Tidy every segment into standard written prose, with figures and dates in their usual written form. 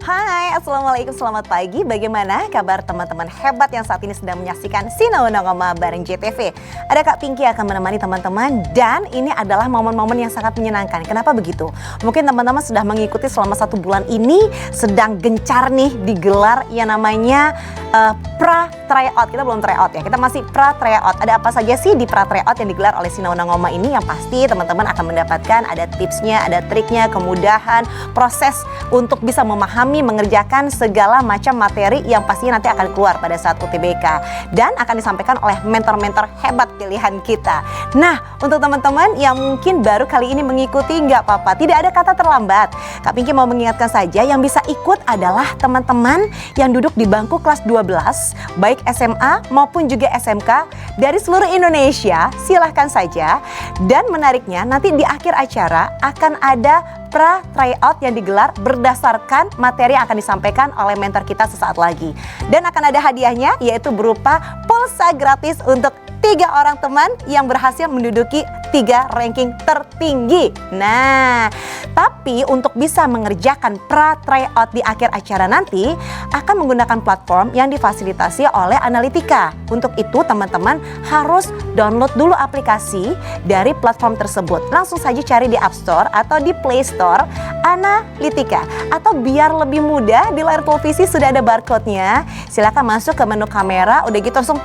Hai, Assalamualaikum, selamat pagi. Bagaimana kabar teman-teman hebat yang saat ini sedang menyaksikan Sinau Nongoma bareng JTV? Ada Kak Pinky akan menemani teman-teman dan ini adalah momen-momen yang sangat menyenangkan. Kenapa begitu? Mungkin teman-teman sudah mengikuti selama 1 bulan ini sedang gencar nih digelar yang namanya pra tryout. Kita belum tryout ya, kita masih pra tryout. Ada apa saja sih di pra tryout yang digelar oleh Sinau Nongoma ini? Yang pasti teman-teman akan mendapatkan ada tipsnya, ada triknya, kemudahan, proses untuk bisa memahami, mengerjakan segala macam materi yang pastinya nanti akan keluar pada saat UTBK dan akan disampaikan oleh mentor-mentor hebat pilihan kita. Nah, untuk teman-teman yang mungkin baru kali ini mengikuti, nggak apa-apa, tidak ada kata terlambat. Kak Pinky mau mengingatkan saja, yang bisa ikut adalah teman-teman yang duduk di bangku kelas 12, baik SMA maupun juga SMK dari seluruh Indonesia. Silahkan saja, dan menariknya nanti di akhir acara akan ada pra tryout yang digelar berdasarkan materi yang akan disampaikan oleh mentor kita sesaat lagi. Dan akan ada hadiahnya, yaitu berupa pulsa gratis untuk 3 orang teman yang berhasil menduduki 3 ranking tertinggi. Nah, tapi untuk bisa mengerjakan pra tryout di akhir acara nanti akan menggunakan platform yang difasilitasi oleh Analitika. Untuk itu teman-teman harus download dulu aplikasi dari platform tersebut. Langsung saja cari di App Store atau di Play Store Analitika. Atau biar lebih mudah, di layar televisi sudah ada barcode-nya. Silakan masuk ke menu kamera, udah gitu langsung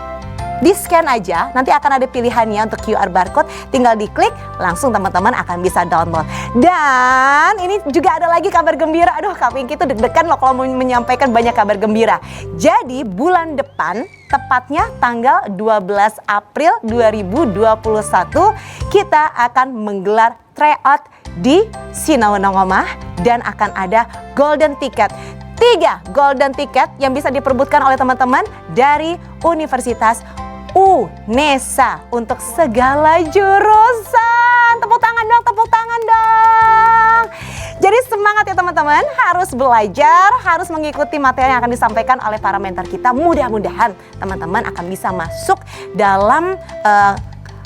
di-scan aja, nanti akan ada pilihannya untuk QR barcode, tinggal diklik, langsung teman-teman akan bisa download. Dan ini juga ada lagi kabar gembira. Aduh, Kak Pinky itu deg-degan loh kalau menyampaikan banyak kabar gembira. Jadi bulan depan, tepatnya tanggal 12 April 2021, kita akan menggelar tryout di Sinau Nongoma dan akan ada golden ticket. 3 golden ticket yang bisa diperebutkan oleh teman-teman dari Universitas UNESA untuk segala jurusan. Tepuk tangan dong, tepuk tangan dong. Jadi semangat ya teman-teman, harus belajar, harus mengikuti materi yang akan disampaikan oleh para mentor kita. Mudah-mudahan teman-teman akan bisa masuk dalam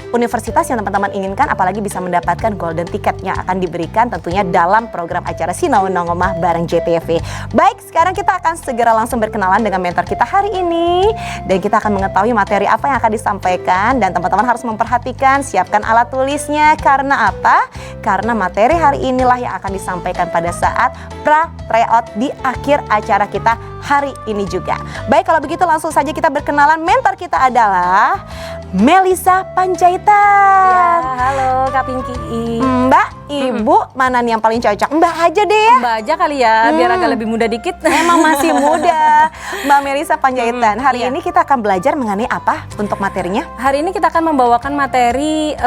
universitas yang teman-teman inginkan, apalagi bisa mendapatkan golden ticket yang akan diberikan tentunya dalam program acara Sinau Nongoma bareng JTV. Baik, sekarang kita akan segera langsung berkenalan dengan mentor kita hari ini dan kita akan mengetahui materi apa yang akan disampaikan, dan teman-teman harus memperhatikan, siapkan alat tulisnya. Karena apa? Karena materi hari inilah yang akan disampaikan pada saat pra tryout di akhir acara kita hari ini juga. Baik, kalau begitu langsung saja kita berkenalan. Mentor kita adalah Melisa Panjaitan. Ya, halo Kak Pinky. Mbak, Ibu, mana nih yang paling cocok? Mbak aja deh ya. Mbak aja kali ya, biar agak lebih muda dikit. Emang masih muda. Mbak Melisa Panjaitan, hari iya. ini kita akan belajar mengenai apa untuk materinya? Hari ini kita akan membawakan materi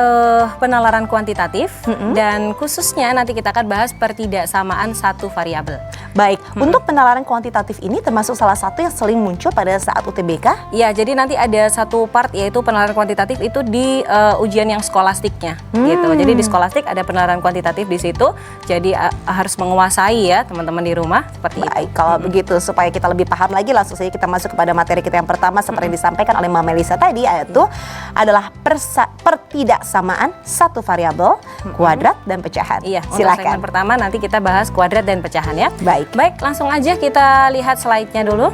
penalaran kuantitatif dan khususnya nanti kita akan bahas pertidaksamaan satu variabel. Baik, untuk penalaran kuantitatif ini termasuk salah satu yang sering muncul pada saat UTBK? Iya, jadi nanti ada satu part yaitu penalaran kuantitatif itu di ujian yang skolastiknya gitu. Jadi di skolastik ada penalaran kuantitatif di situ. Jadi harus menguasai ya teman-teman di rumah seperti Baik, itu. kalau begitu supaya kita lebih paham lagi, langsung saja kita masuk kepada materi kita yang pertama seperti yang disampaikan oleh Mbak Melisa tadi, yaitu adalah pertidaksamaan satu variabel, kuadrat dan pecahan. Iya, untuk silakan. segmen pertama nanti kita bahas kuadrat dan pecahan ya. Baik. Langsung aja kita lihat slide-nya dulu.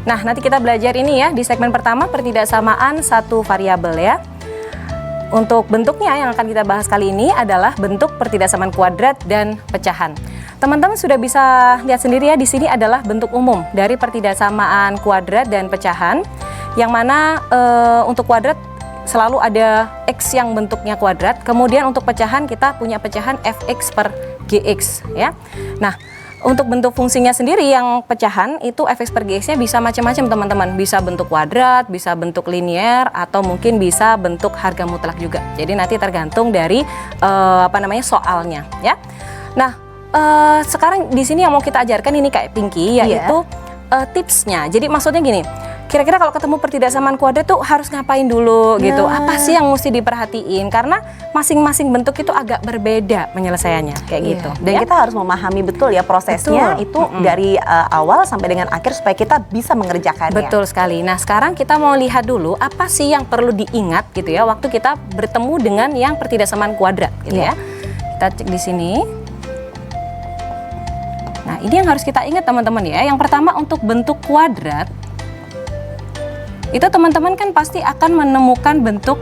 Nah, nanti kita belajar ini ya di segmen pertama pertidaksamaan satu variabel ya. Untuk bentuknya yang akan kita bahas kali ini adalah bentuk pertidaksamaan kuadrat dan pecahan. Teman-teman sudah bisa lihat sendiri ya, di sini adalah bentuk umum dari pertidaksamaan kuadrat dan pecahan. Yang mana untuk kuadrat selalu ada X yang bentuknya kuadrat. Kemudian untuk pecahan kita punya pecahan Fx per Gx ya. Nah, untuk bentuk fungsinya sendiri yang pecahan itu Fx per Gx-nya bisa macam-macam teman-teman. Bisa bentuk kuadrat, bisa bentuk linier, atau mungkin bisa bentuk harga mutlak juga. Jadi nanti tergantung dari soalnya ya. Nah, sekarang di sini yang mau kita ajarkan ini Kak Pinky, yaitu tipsnya. Jadi maksudnya gini, kira-kira kalau ketemu pertidaksamaan kuadrat tuh harus ngapain dulu gitu? Apa sih yang mesti diperhatiin? Karena masing-masing bentuk itu agak berbeda penyelesaiannya kayak gitu. Dan kita harus memahami betul ya prosesnya itu dari awal sampai dengan akhir supaya kita bisa mengerjakannya. Betul sekali. Nah, sekarang kita mau lihat dulu apa sih yang perlu diingat gitu ya waktu kita bertemu dengan yang pertidaksamaan kuadrat gitu ya. Kita cek di sini. Nah, ini yang harus kita ingat teman-teman ya. Yang pertama untuk bentuk kuadrat, itu teman-teman kan pasti akan menemukan bentuk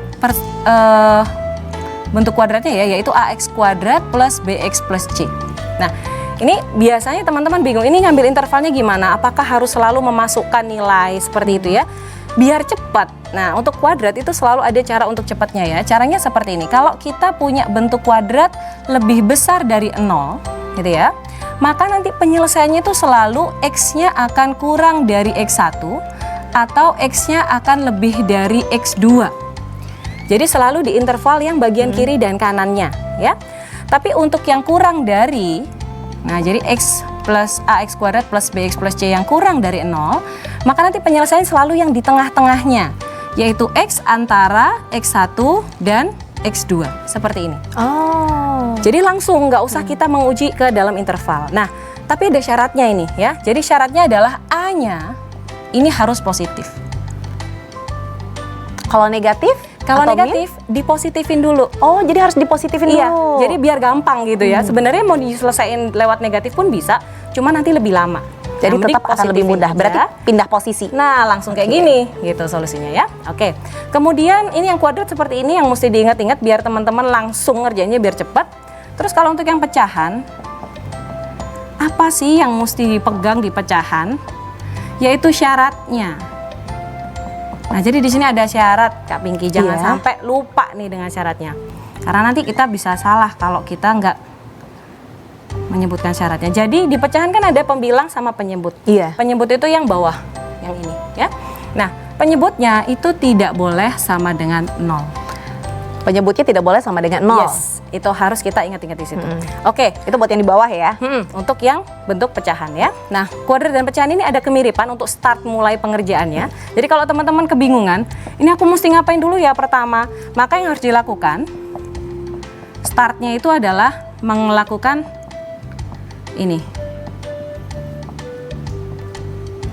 kuadratnya ya, yaitu ax kuadrat plus bx plus c. Nah, ini biasanya teman-teman bingung, ini ngambil intervalnya gimana? Apakah harus selalu memasukkan nilai seperti itu ya? Biar cepat. Nah, untuk kuadrat itu selalu ada cara untuk cepatnya ya. Caranya seperti ini. Kalau kita punya bentuk kuadrat lebih besar dari 0, gitu ya, maka nanti penyelesaiannya itu selalu x-nya akan kurang dari x1 atau x-nya akan lebih dari x2. Jadi selalu di interval yang bagian kiri dan kanannya ya. Tapi untuk yang kurang dari, nah jadi x plus ax kuadrat plus bx plus c yang kurang dari 0, maka nanti penyelesaian selalu yang di tengah-tengahnya, yaitu x antara x1 dan x2 seperti ini. Oh. Jadi langsung nggak usah kita menguji ke dalam interval. Nah, tapi ada syaratnya ini ya. Jadi syaratnya adalah A-nya ini harus positif. Kalau negatif? Kalau negatif dipositifin dulu. Oh, jadi harus dipositifin iya, dulu. Jadi biar gampang gitu ya. Sebenarnya mau diselesaikan lewat negatif pun bisa, cuma nanti lebih lama. Jadi tetap akan lebih mudah. Berarti pindah posisi. Nah, langsung kayak gini gitu solusinya ya. Oke. Kemudian ini yang kuadrat seperti ini yang mesti diingat-ingat biar teman-teman langsung ngerjainnya biar cepat. Terus kalau untuk yang pecahan, apa sih yang mesti dipegang di pecahan? Yaitu syaratnya. Nah, jadi di sini ada syarat Kak Pinky, jangan sampai lupa nih dengan syaratnya. Karena nanti kita bisa salah kalau kita nggak menyebutkan syaratnya. Jadi di pecahan kan ada pembilang sama penyebut. Iya. Penyebut itu yang bawah, yang ini ya. Nah, penyebutnya itu tidak boleh sama dengan 0. Penyebutnya tidak boleh sama dengan 0. Yes, itu harus kita ingat-ingat di situ. Oke, itu buat yang di bawah ya. Untuk yang bentuk pecahan ya. Nah, kuadrat dan pecahan ini ada kemiripan untuk start mulai pengerjaannya. Jadi kalau teman-teman kebingungan, ini aku mesti ngapain dulu ya pertama? Maka yang harus dilakukan, startnya itu adalah melakukan ini,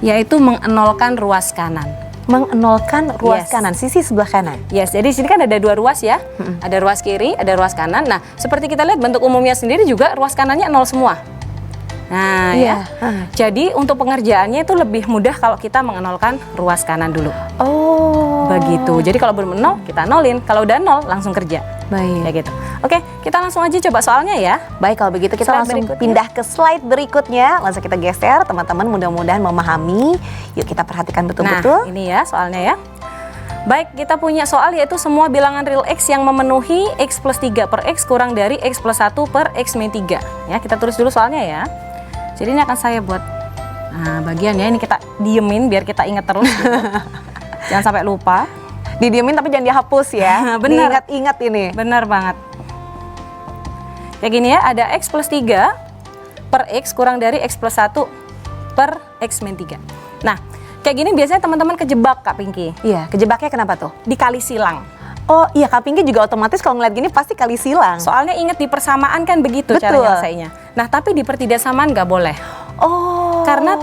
yaitu mengenolkan ruas kanan. Mengenolkan ruas kanan, sisi sebelah kanan. Yes, jadi di sini kan ada dua ruas ya. Ada ruas kiri, ada ruas kanan. Nah, seperti kita lihat bentuk umumnya sendiri juga ruas kanannya 0 semua. Nah, ya. Jadi untuk pengerjaannya itu lebih mudah kalau kita mengenolkan ruas kanan dulu. Oh. Begitu. Jadi kalau belum 0, kita nolin. Kalau udah 0, langsung kerja. Baik. Kayak gitu. Oke, kita langsung aja coba soalnya ya. Baik, kalau begitu kita langsung pindah ke slide berikutnya. Langsung kita geser, teman-teman mudah-mudahan memahami. Yuk kita perhatikan betul-betul. Nah, ini ya soalnya ya. Baik, kita punya soal yaitu semua bilangan real X yang memenuhi X plus 3 per X kurang dari X plus 1 per X min 3. Ya, kita tulis dulu soalnya ya. Jadi ini akan saya buat bagian ya, ini kita diemin biar kita ingat terus gitu. Jangan sampai lupa. Didiemin tapi jangan dihapus ya. Benar. Ingat ini. Benar banget. Kayak gini ya, ada X plus 3 per X kurang dari X plus 1 per X min 3. Nah, kayak gini biasanya teman-teman kejebak Kak Pinky. Iya, kejebaknya kenapa tuh? Dikali silang. Oh iya, Kak Pinky juga otomatis kalau ngeliat gini pasti kali silang. Soalnya ingat di persamaan kan begitu cara nyelesainnya. Nah, tapi di pertidaksamaan nggak boleh. Oh. Karena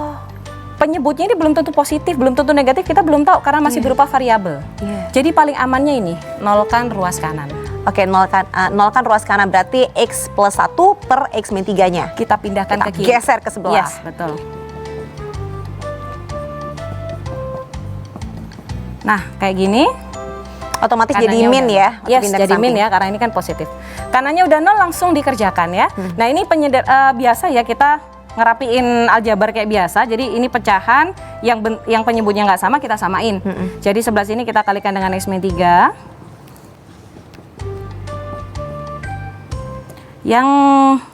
penyebutnya ini belum tentu positif, belum tentu negatif, kita belum tahu karena masih berupa variabel. Jadi paling amannya ini, nolkan ruas kanan. Oke, nolkan ruas kanan berarti X plus 1 per X min 3-nya. Kita pindahkan ke kiri. Geser ke sebelah. Yes, betul. Nah, kayak gini. Otomatis jadi min ya. Yes, jadi min ya, karena ini kan positif. Kanannya udah 0 langsung dikerjakan ya. Nah, ini biasa ya kita ngerapiin aljabar kayak biasa. Jadi ini pecahan yang penyebutnya nggak sama kita samain. Jadi sebelah sini kita kalikan dengan X min 3. Yang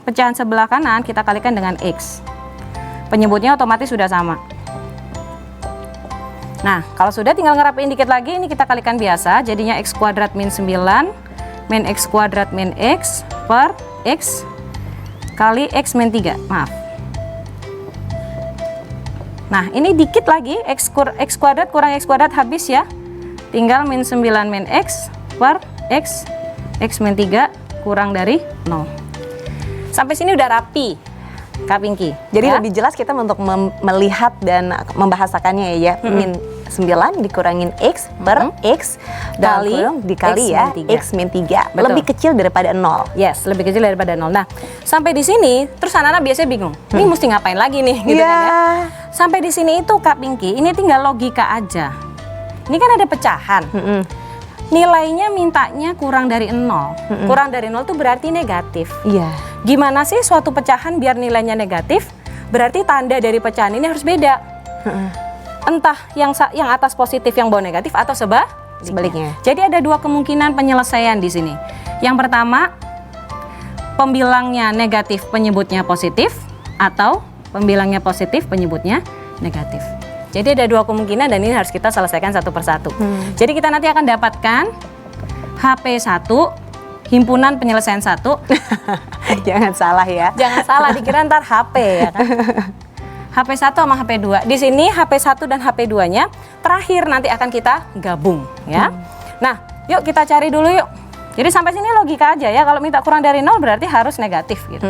pecahan sebelah kanan kita kalikan dengan X. Penyebutnya otomatis sudah sama. Nah, kalau sudah tinggal ngerapiin dikit lagi, ini kita kalikan biasa. Jadinya X kuadrat min 9 min X kuadrat min X per X kali X min 3. Maaf. Nah, ini dikit lagi, X kuadrat kurang X kuadrat habis ya. Tinggal min 9 min X per X min 3 kurang dari 0. Sampai sini udah rapi. Kak Pinky. Jadi ya. lebih jelas kita untuk melihat dan membahasakannya ya. Min 9 dikurangin X per X dalam kurung dikali ya X min 3. Betul. Lebih kecil daripada 0. Yes, lebih kecil daripada 0. Nah, sampai di sini terus anak-anak biasanya bingung. Ini mesti ngapain lagi nih gitu kan ya. Sampai di sini itu Kak Pinky, ini tinggal logika aja. Ini kan ada pecahan. Nilainya mintanya kurang dari 0. Kurang dari 0 itu berarti negatif. Iya. Gimana sih suatu pecahan biar nilainya negatif? Berarti tanda dari pecahan ini harus beda. Entah yang atas positif yang bawah negatif atau sebaliknya. Jadi ada dua kemungkinan penyelesaian di sini. Yang pertama, pembilangnya negatif penyebutnya positif, atau pembilangnya positif penyebutnya negatif. Jadi ada dua kemungkinan dan ini harus kita selesaikan satu persatu. Jadi kita nanti akan dapatkan HP1 himpunan penyelesaian 1. Jangan salah ya. Jangan salah, dikira ntar HP ya kan. HP1 sama HP2. Di sini HP1 dan HP2-nya terakhir nanti akan kita gabung ya. Nah, yuk kita cari dulu yuk. Jadi sampai sini logika aja ya. Kalau minta kurang dari 0 berarti harus negatif gitu.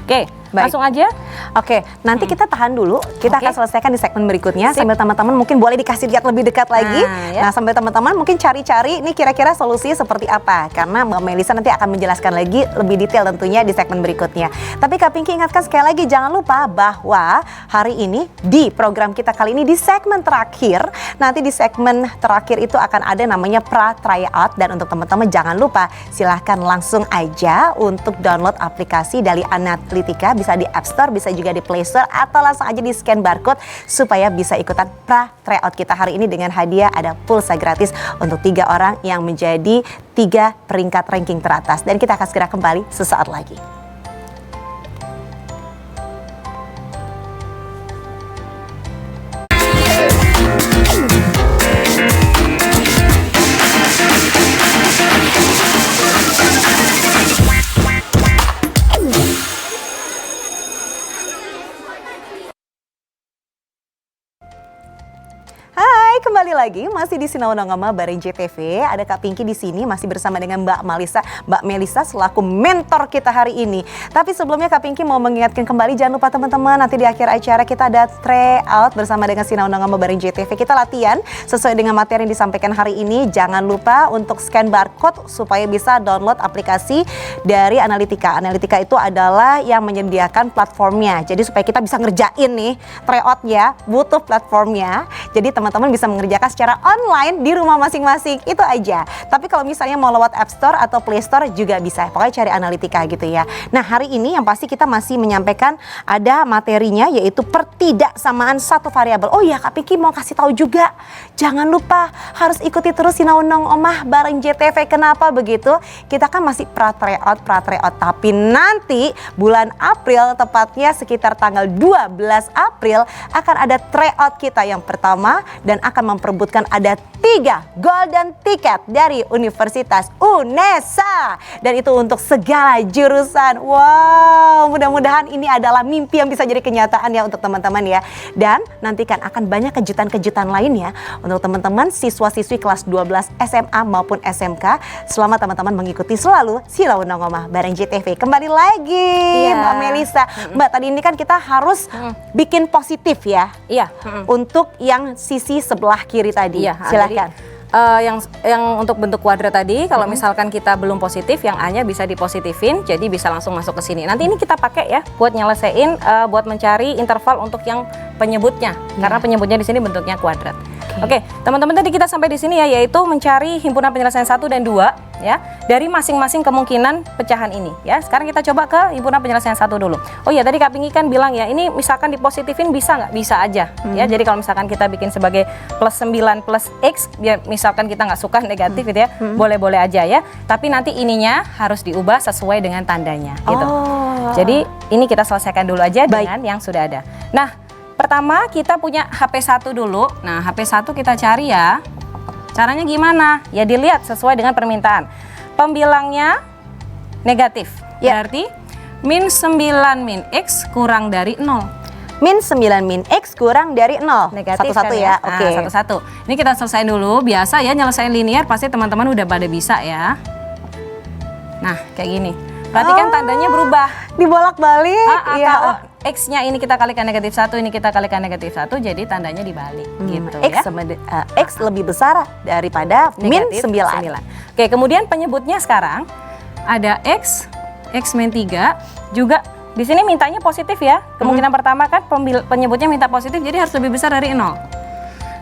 Oke, langsung aja. Oke, nanti kita tahan dulu. Kita akan selesaikan di segmen berikutnya. Sambil teman-teman mungkin boleh dikasih lihat lebih dekat lagi. Nah, sambil teman-teman mungkin cari-cari ini kira-kira solusinya seperti apa. Karena Mbak Melisa nanti akan menjelaskan lagi lebih detail tentunya di segmen berikutnya. Tapi Kak Pinky ingatkan sekali lagi, jangan lupa bahwa hari ini di program kita kali ini di segmen terakhir, nanti di segmen terakhir itu akan ada namanya pra tryout. Dan untuk teman-teman jangan lupa silahkan langsung aja untuk download aplikasi dari Analitika, bisa di App Store, bisa juga di Play Store, atau langsung aja di scan barcode supaya bisa ikutan pra tryout kita hari ini dengan hadiah ada pulsa gratis untuk 3 orang yang menjadi 3 peringkat ranking teratas. Dan kita akan segera kembali sesaat lagi. Hai, kembali lagi masih di Sinau Nongama bareng JTV. Ada Kak Pinky di sini masih bersama dengan Mbak Melisa selaku mentor kita hari ini. Tapi sebelumnya Kak Pinky mau mengingatkan kembali, jangan lupa teman-teman nanti di akhir acara kita ada tryout bersama dengan Sinau Nongama bareng JTV. Kita latihan sesuai dengan materi yang disampaikan hari ini. Jangan lupa untuk scan barcode supaya bisa download aplikasi dari Analitika. Analitika itu adalah yang menyediakan platformnya. Jadi supaya kita bisa ngerjain nih tryout ya, butuh platformnya. Jadi teman-teman bisa mengerjakan secara online di rumah masing-masing, itu aja. Tapi kalau misalnya mau lewat App Store atau Play Store juga bisa, pokoknya cari Analitika gitu ya. Nah, hari ini yang pasti kita masih menyampaikan ada materinya, yaitu pertidaksamaan satu variabel. Oh iya, Kak Pinky mau kasih tahu juga, jangan lupa harus ikuti terus Sinau Nongomah bareng JTV. Kenapa begitu? Kita kan masih pra tryout, tapi nanti bulan April, tepatnya sekitar tanggal 12 April akan ada tryout kita yang pertama, dan akan memperebutkan ada 3 golden ticket dari Universitas UNESA, dan itu untuk segala jurusan. Wow, mudah-mudahan ini adalah mimpi yang bisa jadi kenyataan ya untuk teman-teman ya. Dan nantikan akan banyak kejutan-kejutan lainnya untuk teman-teman siswa-siswi kelas 12 SMA maupun SMK selama teman-teman mengikuti selalu Sinau Nongomah bareng JTV. Kembali lagi Mbak Melisa. Mbak, tadi ini kan kita harus bikin positif ya. Iya. Untuk yang sisi sebelah kiri tadi. Iya, silakan. Yang untuk bentuk kuadrat tadi, kalau misalkan kita belum positif, yang A-nya bisa dipositifin, jadi bisa langsung masuk ke sini. Nanti ini kita pakai ya buat nyelesain, buat mencari interval untuk yang penyebutnya, karena penyebutnya di sini bentuknya kuadrat. Oke, teman-teman, tadi kita sampai di sini ya, yaitu mencari himpunan penyelesaian 1 dan 2 ya dari masing-masing kemungkinan pecahan ini ya. Sekarang kita coba ke himpunan penyelesaian 1 dulu. Oh iya, tadi Kak Pinky kan bilang ya, ini misalkan dipositifin bisa nggak? Bisa aja ya. Jadi kalau misalkan kita bikin sebagai plus 9 plus X, biar misalkan kita nggak suka negatif gitu ya, boleh-boleh aja ya. Tapi nanti ininya harus diubah sesuai dengan tandanya gitu. Jadi ini kita selesaikan dulu aja dengan yang sudah ada. Nah, pertama kita punya HP1 dulu. Nah, HP1 kita cari ya. Caranya gimana? Ya dilihat sesuai dengan permintaan. Pembilangnya negatif. Berarti min 9 min X kurang dari 0. Min 9 min X kurang dari 0. Negatif satu-satu kan ya. Oke. Satu-satu. Ini kita selesaiin dulu. Biasa ya nyelesain linear pasti teman-teman udah pada bisa ya. Nah, kayak gini. Berarti kan tandanya berubah. Dibolak-balik. Kalau X-nya ini kita kalikan negatif 1, ini kita kalikan negatif 1, jadi tandanya dibalik gitu X ya. sama X lebih besar daripada min Negatif 9. Oke, kemudian penyebutnya sekarang ada X min 3 juga di sini mintanya positif ya. Kemungkinan pertama kan penyebutnya minta positif, jadi harus lebih besar dari 0.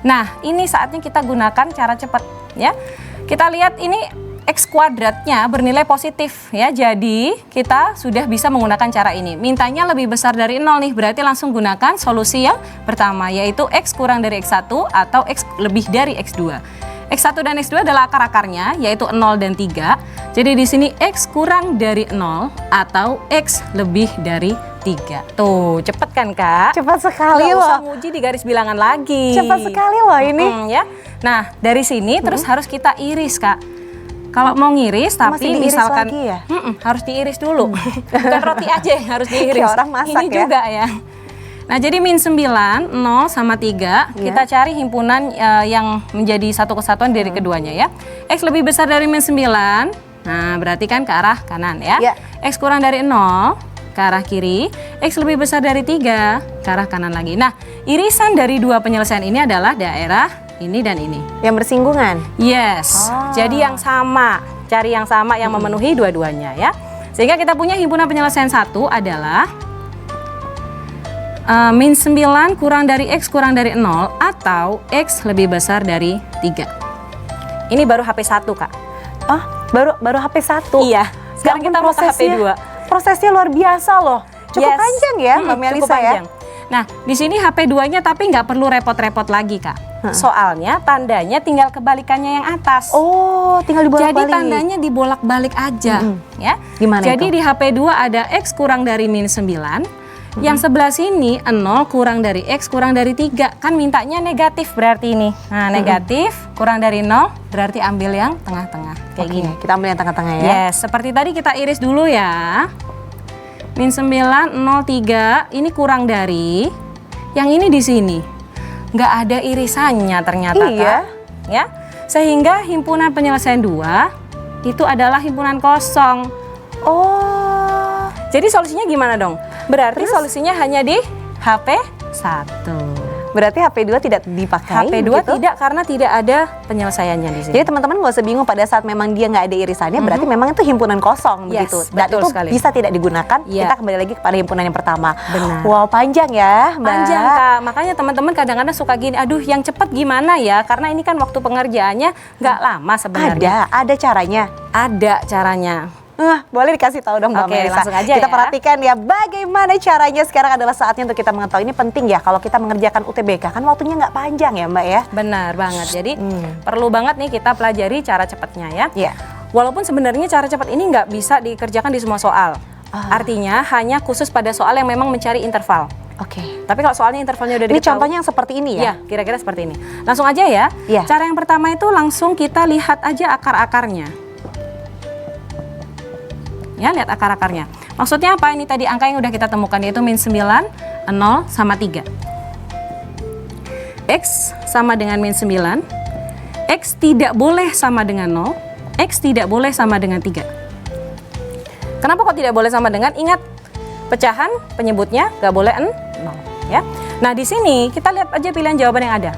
Nah, ini saatnya kita gunakan cara cepat ya. Kita lihat ini X kuadratnya bernilai positif ya. Jadi kita sudah bisa menggunakan cara ini. Mintanya lebih besar dari 0 nih, berarti langsung gunakan solusi yang pertama, yaitu X kurang dari X1 atau X lebih dari X2. X1 dan X2 adalah akar-akarnya, yaitu 0 dan 3. Jadi di sini X kurang dari 0 atau X lebih dari 3. Tuh, cepet kan Kak? Cepat sekali Nggak usah loh. nguji di garis bilangan lagi. Cepat sekali loh ini. Ya. Nah, dari sini terus harus kita iris Kak. Kalau mau ngiris Masih tapi diiris misalkan lagi ya? harus diiris dulu. Bukan roti aja yang harus diiris. Kayak orang masak ini ya. juga ya. Nah, jadi min 9, 0 sama 3, kita cari himpunan yang menjadi satu kesatuan dari keduanya ya. X lebih besar dari min 9, nah berarti kan ke arah kanan ya. Ya. X kurang dari 0, ke arah kiri. X lebih besar dari 3, ke arah kanan lagi. Nah, irisan dari dua penyelesaian ini adalah daerah ini dan ini. Yang bersinggungan. Yes, jadi yang sama, cari yang sama yang memenuhi dua-duanya ya. Sehingga kita punya himpunan penyelesaian 1 adalah min 9 kurang dari X kurang dari 0 atau X lebih besar dari 3. Ini baru HP 1 Kak. Baru HP 1. Iya, sekarang Ya ampun, kita mau ke HP 2. Prosesnya luar biasa loh. Cukup Yes. panjang ya Mbak Cukup Melisa ya. panjang. Nah, di sini HP 2-nya tapi nggak perlu repot-repot lagi Kak. Soalnya tandanya tinggal kebalikannya yang atas. Oh, tinggal Jadi dibolak-balik. tandanya dibolak-balik aja, ya. Gimana Jadi itu? di HP 2 ada X kurang dari min 9, yang sebelah sini 0 kurang dari X kurang dari 3. Kan mintanya negatif berarti ini. Nah, negatif kurang dari 0 berarti ambil yang tengah-tengah. Kayak Oke, gini. kita ambil yang tengah-tengah ya. Yes, seperti tadi kita iris dulu ya. Min 9, 0, 3, ini kurang dari, yang ini di sini. Nggak ada irisannya ternyata Iya. Kak. Ya, sehingga himpunan penyelesaian 2 itu adalah himpunan kosong. Oh, Jadi solusinya gimana dong? Berarti solusinya hanya di HP 1. berarti HP 2 tidak dipakai HP 2 begitu? tidak, karena tidak ada penyelesaiannya di sini. Jadi teman-teman nggak usah bingung pada saat memang dia nggak ada irisannya, berarti memang itu himpunan kosong Yes, begitu. Dan betul itu sekali. bisa tidak digunakan. Iya. Kita kembali lagi kepada himpunan yang pertama. Benar. Wow, panjang ya, Mbak. Panjang Kak, makanya teman-teman kadang-kadang suka gini, aduh yang cepat gimana ya? Karena ini kan waktu pengerjaannya nggak lama sebenarnya. Ada caranya. Ada caranya. Boleh dikasih tahu dong Mbak Oke, Melisa. langsung aja Kita ya. perhatikan ya bagaimana caranya. Sekarang adalah saatnya untuk kita mengetahui. Ini penting ya kalau kita mengerjakan UTBK kan waktunya nggak panjang ya Mbak ya. Benar banget. Jadi perlu banget nih kita pelajari cara cepatnya ya. Iya. Walaupun sebenarnya cara cepat ini nggak bisa dikerjakan di semua soal. Artinya hanya khusus pada soal yang memang mencari interval. Oke. Tapi kalau soalnya intervalnya udah Ini diketahui, contohnya yang seperti ini ya. ya kira-kira seperti ini. Langsung aja ya. Iya. Cara yang pertama itu langsung kita lihat aja akar-akarnya. Ya, lihat akar-akarnya. Maksudnya apa? Ini tadi angka yang udah kita temukan, yaitu min 9, 0, sama 3. X sama dengan min 9, X tidak boleh sama dengan 0, X tidak boleh sama dengan 3. Kenapa kok tidak boleh sama dengan? Ingat, pecahan penyebutnya nggak boleh 0. Ya. Nah, di sini kita lihat aja pilihan jawaban yang ada.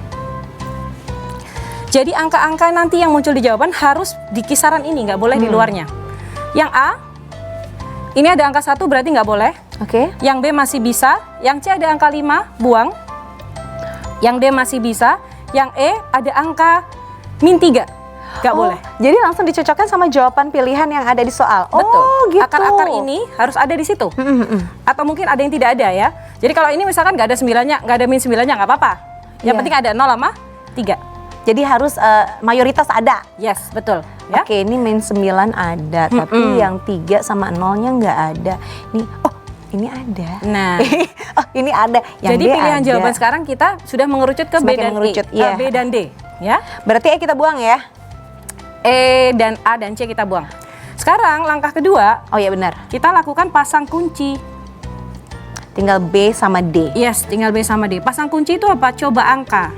Jadi angka-angka nanti yang muncul di jawaban harus di kisaran ini, nggak boleh di luarnya. Yang A, ini ada angka 1 berarti nggak boleh. Oke. Yang B masih bisa. Yang C ada angka 5, buang. Yang D masih bisa. Yang E ada angka min 3, nggak boleh. Jadi langsung dicocokkan sama jawaban pilihan yang ada di soal. Betul. Oh, gitu. Akar-akar ini harus ada di situ. Atau mungkin ada yang tidak ada ya. Jadi kalau ini misalkan nggak ada 9-nya, nggak ada min 9-nya, nggak apa-apa. Yang Iya. penting ada 0 sama 3. Jadi harus mayoritas ada. Yes, betul. Ya. Oke, ini min 9 ada, tapi yang 3 sama 0-nya nggak ada. Ini ada. Nah, Ini ada. Yang jadi D pilihan ada. jawaban sekarang kita sudah mengerucut ke B Semakin dan mengerucut, E, iya. B dan D, ya. Berarti kita buang ya? E dan A dan C kita buang. Sekarang langkah kedua, Oh iya benar. kita lakukan pasang kunci. Tinggal B sama D. Yes, tinggal B sama D. Pasang kunci itu apa? Coba angka.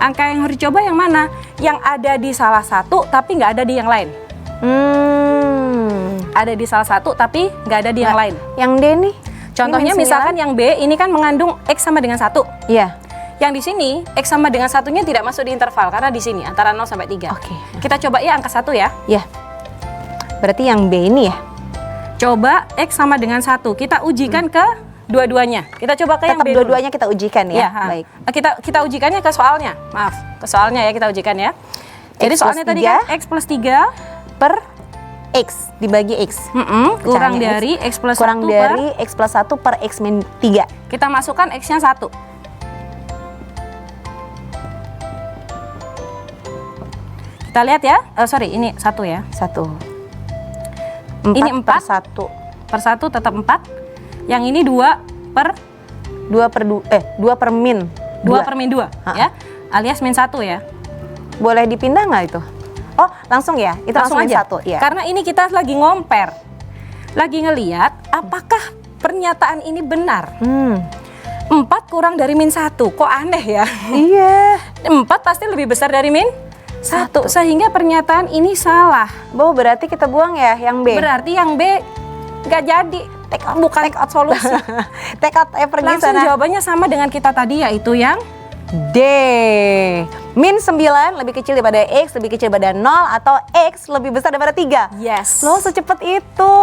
Angka yang harus dicoba yang mana? Yang ada di salah satu tapi nggak ada di yang lain. Hmm. Ada di salah satu tapi nggak ada di yang lain. Yang D nih? Contohnya Ini min 9. misalkan yang B ini kan mengandung X sama dengan 1. Iya. Yang di sini X sama dengan 1-nya tidak masuk di interval karena di sini antara 0 sampai 3. Oke. Kita coba ya angka 1 ya. Iya. Berarti yang B ini ya. Coba X sama dengan 1. Kita ujikan ke dua-duanya. Kita coba ke yang Tetap B dulu. dua-duanya kita ujikan ya. Iya, ha. Baik. Kita ujikannya ke soalnya. Maaf, ke soalnya ya kita ujikan ya. Jadi X soalnya plus tadi 3 kan X plus 3 per X dibagi X. kurang Pecahannya dari X plus 1 kurang dari X plus 1 per X min 3. kita masukkan X-nya 1. Kita lihat ya. Sorry, ini 1 ya. 1. Ini 4 per 1. Per 1 tetap 4. Yang ini 2 per 2 per min 2 per min 2 Ha-ha. ya. Alias min 1 ya. Boleh dipindah nggak itu? Oh, langsung ya? Itu langsung min aja. 1 ya. Karena ini kita lagi ngomper. Lagi ngeliat apakah pernyataan ini benar. 4 kurang dari min 1. Kok aneh ya? Iya. 4 pasti lebih besar dari min 1. Sehingga pernyataan ini salah. Bu, berarti kita buang ya yang B. Berarti yang B nggak jadi. Bukan take out solusi. Take out pergi Langsung sana. jawabannya sama dengan kita tadi, yaitu yang D. Min 9 lebih kecil daripada X, lebih kecil daripada 0, atau X lebih besar daripada 3. yes. Loh, secepat itu.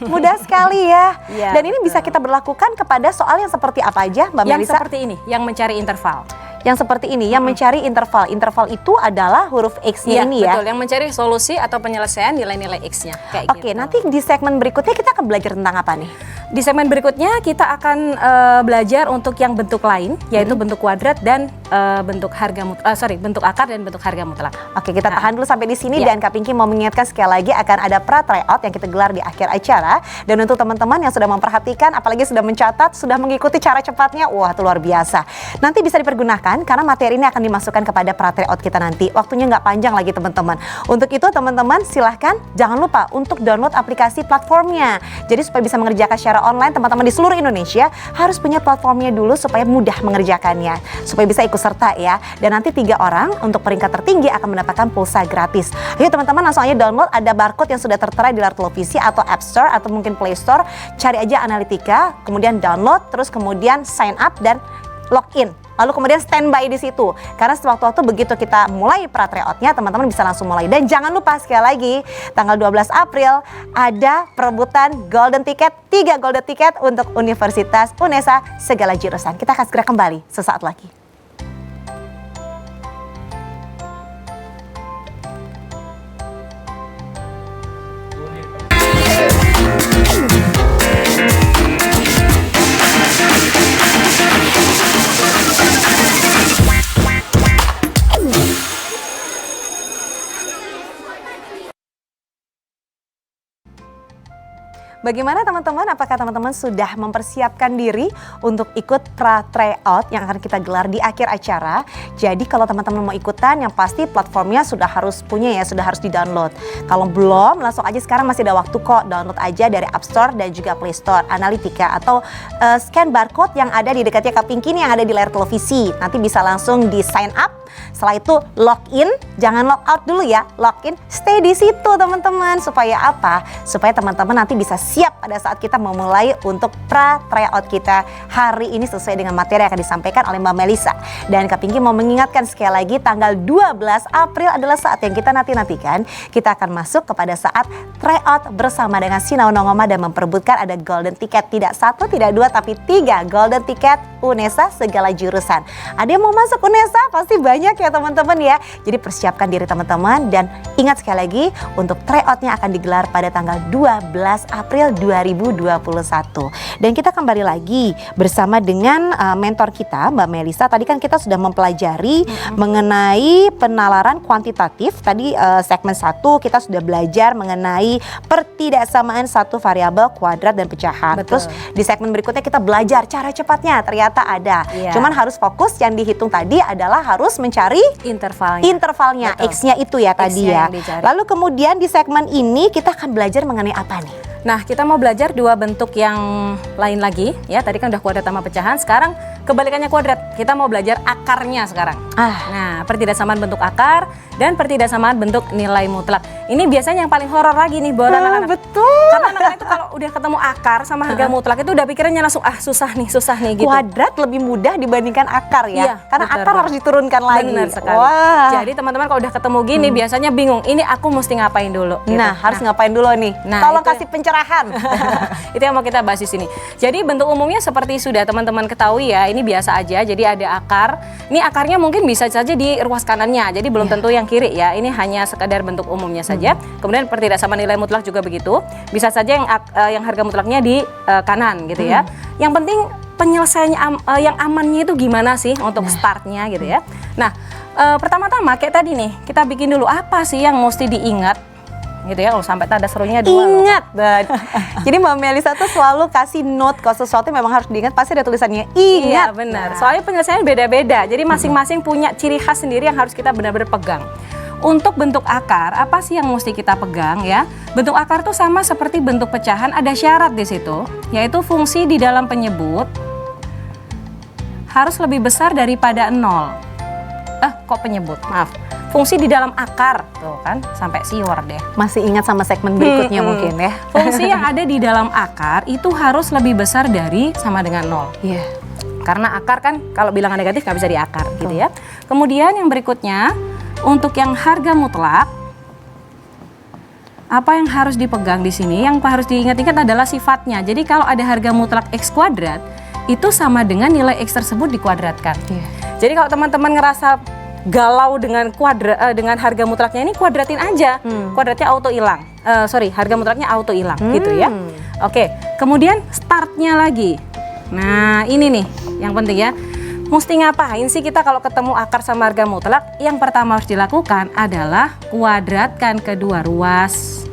Mudah sekali ya. Iya, Dan ini bisa kita berlakukan kepada soal yang seperti apa aja, Mbak Yang Melisa? seperti ini, yang mencari interval. Yang seperti ini, yang mencari interval. Interval itu adalah huruf X-nya ini ya. Betul, yang mencari solusi atau penyelesaian nilai-nilai X-nya. Kayak Oke, gitu. nanti di segmen berikutnya kita akan belajar tentang apa nih? Di segmen berikutnya kita akan belajar untuk yang bentuk lain, yaitu bentuk kuadrat dan bentuk bentuk akar dan bentuk harga mutlak. Oke, kita tahan dulu sampai di sini Iya. dan Kak Pinky mau mengingatkan sekali lagi akan ada pra tryout yang kita gelar di akhir acara. Dan untuk teman-teman yang sudah memperhatikan, apalagi sudah mencatat, sudah mengikuti cara cepatnya, wah itu luar biasa. Nanti bisa dipergunakan karena materi ini akan dimasukkan kepada pra tryout kita nanti. Waktunya nggak panjang lagi teman-teman. Untuk itu teman-teman silahkan jangan lupa untuk download aplikasi platformnya. Jadi supaya bisa mengerjakan secara online, teman-teman di seluruh Indonesia harus punya platformnya dulu supaya mudah mengerjakannya. Supaya bisa ikut serta ya. Dan nanti 3 orang untuk peringkat tertinggi akan mendapatkan pulsa gratis. Ayo teman-teman langsung aja download, ada barcode yang sudah tertera di layar televisi atau App Store atau mungkin Play Store. Cari aja Analitika, kemudian download, terus kemudian sign up dan login. Lalu kemudian standby di situ. Karena sewaktu-waktu begitu kita mulai pra tryout-nya, teman-teman bisa langsung mulai. Dan jangan lupa sekali lagi, tanggal 12 April ada perebutan golden ticket, 3 golden ticket untuk Universitas UNESA segala jurusan. Kita akan segera kembali sesaat lagi. Bagaimana teman-teman? Apakah teman-teman sudah mempersiapkan diri untuk ikut pra tryout yang akan kita gelar di akhir acara? Jadi kalau teman-teman mau ikutan, yang pasti platformnya sudah harus punya ya, sudah harus di-download. Kalau belum, langsung aja sekarang masih ada waktu kok. Download aja dari App Store dan juga Play Store, Analitika, atau scan barcode yang ada di dekatnya Kak Pinky ini yang ada di layar televisi. Nanti bisa langsung di sign up. Setelah itu login, jangan log out dulu ya, login, stay di situ teman-teman. Supaya apa? Supaya teman-teman nanti bisa siap pada saat kita memulai untuk pra tryout kita hari ini sesuai dengan materi yang akan disampaikan oleh Mbak Melisa. Dan Kak Pinky mau mengingatkan sekali lagi tanggal 12 April adalah saat yang kita nanti-nantikan. Kita akan masuk kepada saat tryout bersama dengan Sinau Nongoma dan memperebutkan ada golden ticket. Tidak 1, tidak 2, tapi 3 golden ticket UNESA segala jurusan. Ada yang mau masuk UNESA? Pasti banyak ya teman-teman ya. Jadi persiapkan diri teman-teman dan ingat sekali lagi untuk tryoutnya akan digelar pada tanggal 12 April 2021. Dan kita kembali lagi bersama dengan mentor kita Mbak Melisa. Tadi kan kita sudah mempelajari mengenai penalaran kuantitatif. Tadi segmen 1 kita sudah belajar mengenai pertidaksamaan satu variabel, kuadrat dan pecahan. Betul. Terus di segmen berikutnya kita belajar cara cepatnya, ternyata ada. Iya. Cuman harus fokus yang dihitung tadi adalah harus mencari Intervalnya. intervalnya, Betul. X-nya itu ya tadi X-nya ya. yang dicari. Lalu kemudian di segmen ini kita akan belajar mengenai apa nih? Nah, kita mau belajar dua bentuk yang lain lagi ya. Tadi kan udah kuadrat sama pecahan, sekarang kebalikannya kuadrat. Kita mau belajar akarnya sekarang. Nah, pertidaksamaan bentuk akar dan pertidaksamaan bentuk nilai mutlak. Ini biasanya yang paling horor lagi nih buat anak-anak. Betul. Karena anak-anak itu kalau udah ketemu akar sama harga mutlak itu udah pikirannya langsung susah nih gitu. Kuadrat lebih mudah dibandingkan akar ya. Iya, Karena betul, akar harus diturunkan lagi. Benar sekali. Wah. Jadi teman-teman kalau udah ketemu gini biasanya bingung, ini aku mesti ngapain dulu gitu. Nah, harus ngapain dulu nih? Nah, Tolong itu- kasih pencerahan. Itu yang mau kita bahas di sini. Jadi bentuk umumnya seperti sudah teman-teman ketahui ya, ini biasa aja. Jadi ada akar. Ini akarnya mungkin bisa saja di ruas kanannya. Jadi belum tentu yang kiri ya. Ini hanya sekadar bentuk umumnya saja. Kemudian pertidaksamaan nilai mutlak juga begitu. Bisa saja yang harga mutlaknya di kanan gitu ya. Yang penting penyelesaiannya yang amannya itu gimana sih untuk startnya gitu ya. Nah, pertama-tama kayak tadi nih, kita bikin dulu apa sih yang mesti diingat gitu ya, kalau sampai tanda serunya 2 loh. Ingat banget. Jadi Mbak Melisa tuh selalu kasih note kalau sesuatu yang memang harus diingat pasti ada tulisannya Iya ingat. benar. Nah. Soalnya penyelesaiannya beda-beda. Jadi masing-masing punya ciri khas sendiri yang harus kita benar-benar pegang. Untuk bentuk akar, apa sih yang mesti kita pegang ya? Bentuk akar tuh sama seperti bentuk pecahan, ada syarat di situ, yaitu fungsi di dalam penyebut harus lebih besar daripada 0. Kok penyebut? Maaf. Fungsi di dalam akar, tuh kan, sampai siwar deh. Masih ingat sama segmen berikutnya mungkin ya. Fungsi yang ada di dalam akar itu harus lebih besar dari sama dengan 0. Iya. Karena akar kan kalau bilangan negatif nggak bisa diakar gitu ya. Kemudian yang berikutnya, untuk yang harga mutlak, apa yang harus dipegang di sini? Yang harus diingat-ingat adalah sifatnya. Jadi kalau ada harga mutlak X kuadrat, itu sama dengan nilai X tersebut dikuadratkan. Iya. Jadi kalau teman-teman ngerasa galau dengan dengan harga mutlaknya, ini kuadratin aja. Kuadratnya auto hilang. Harga mutlaknya auto hilang gitu ya. Oke, kemudian startnya lagi. Nah, ini nih yang penting ya. Mesti ngapain sih kita kalau ketemu akar sama harga mutlak? Yang pertama harus dilakukan adalah kuadratkan kedua ruas.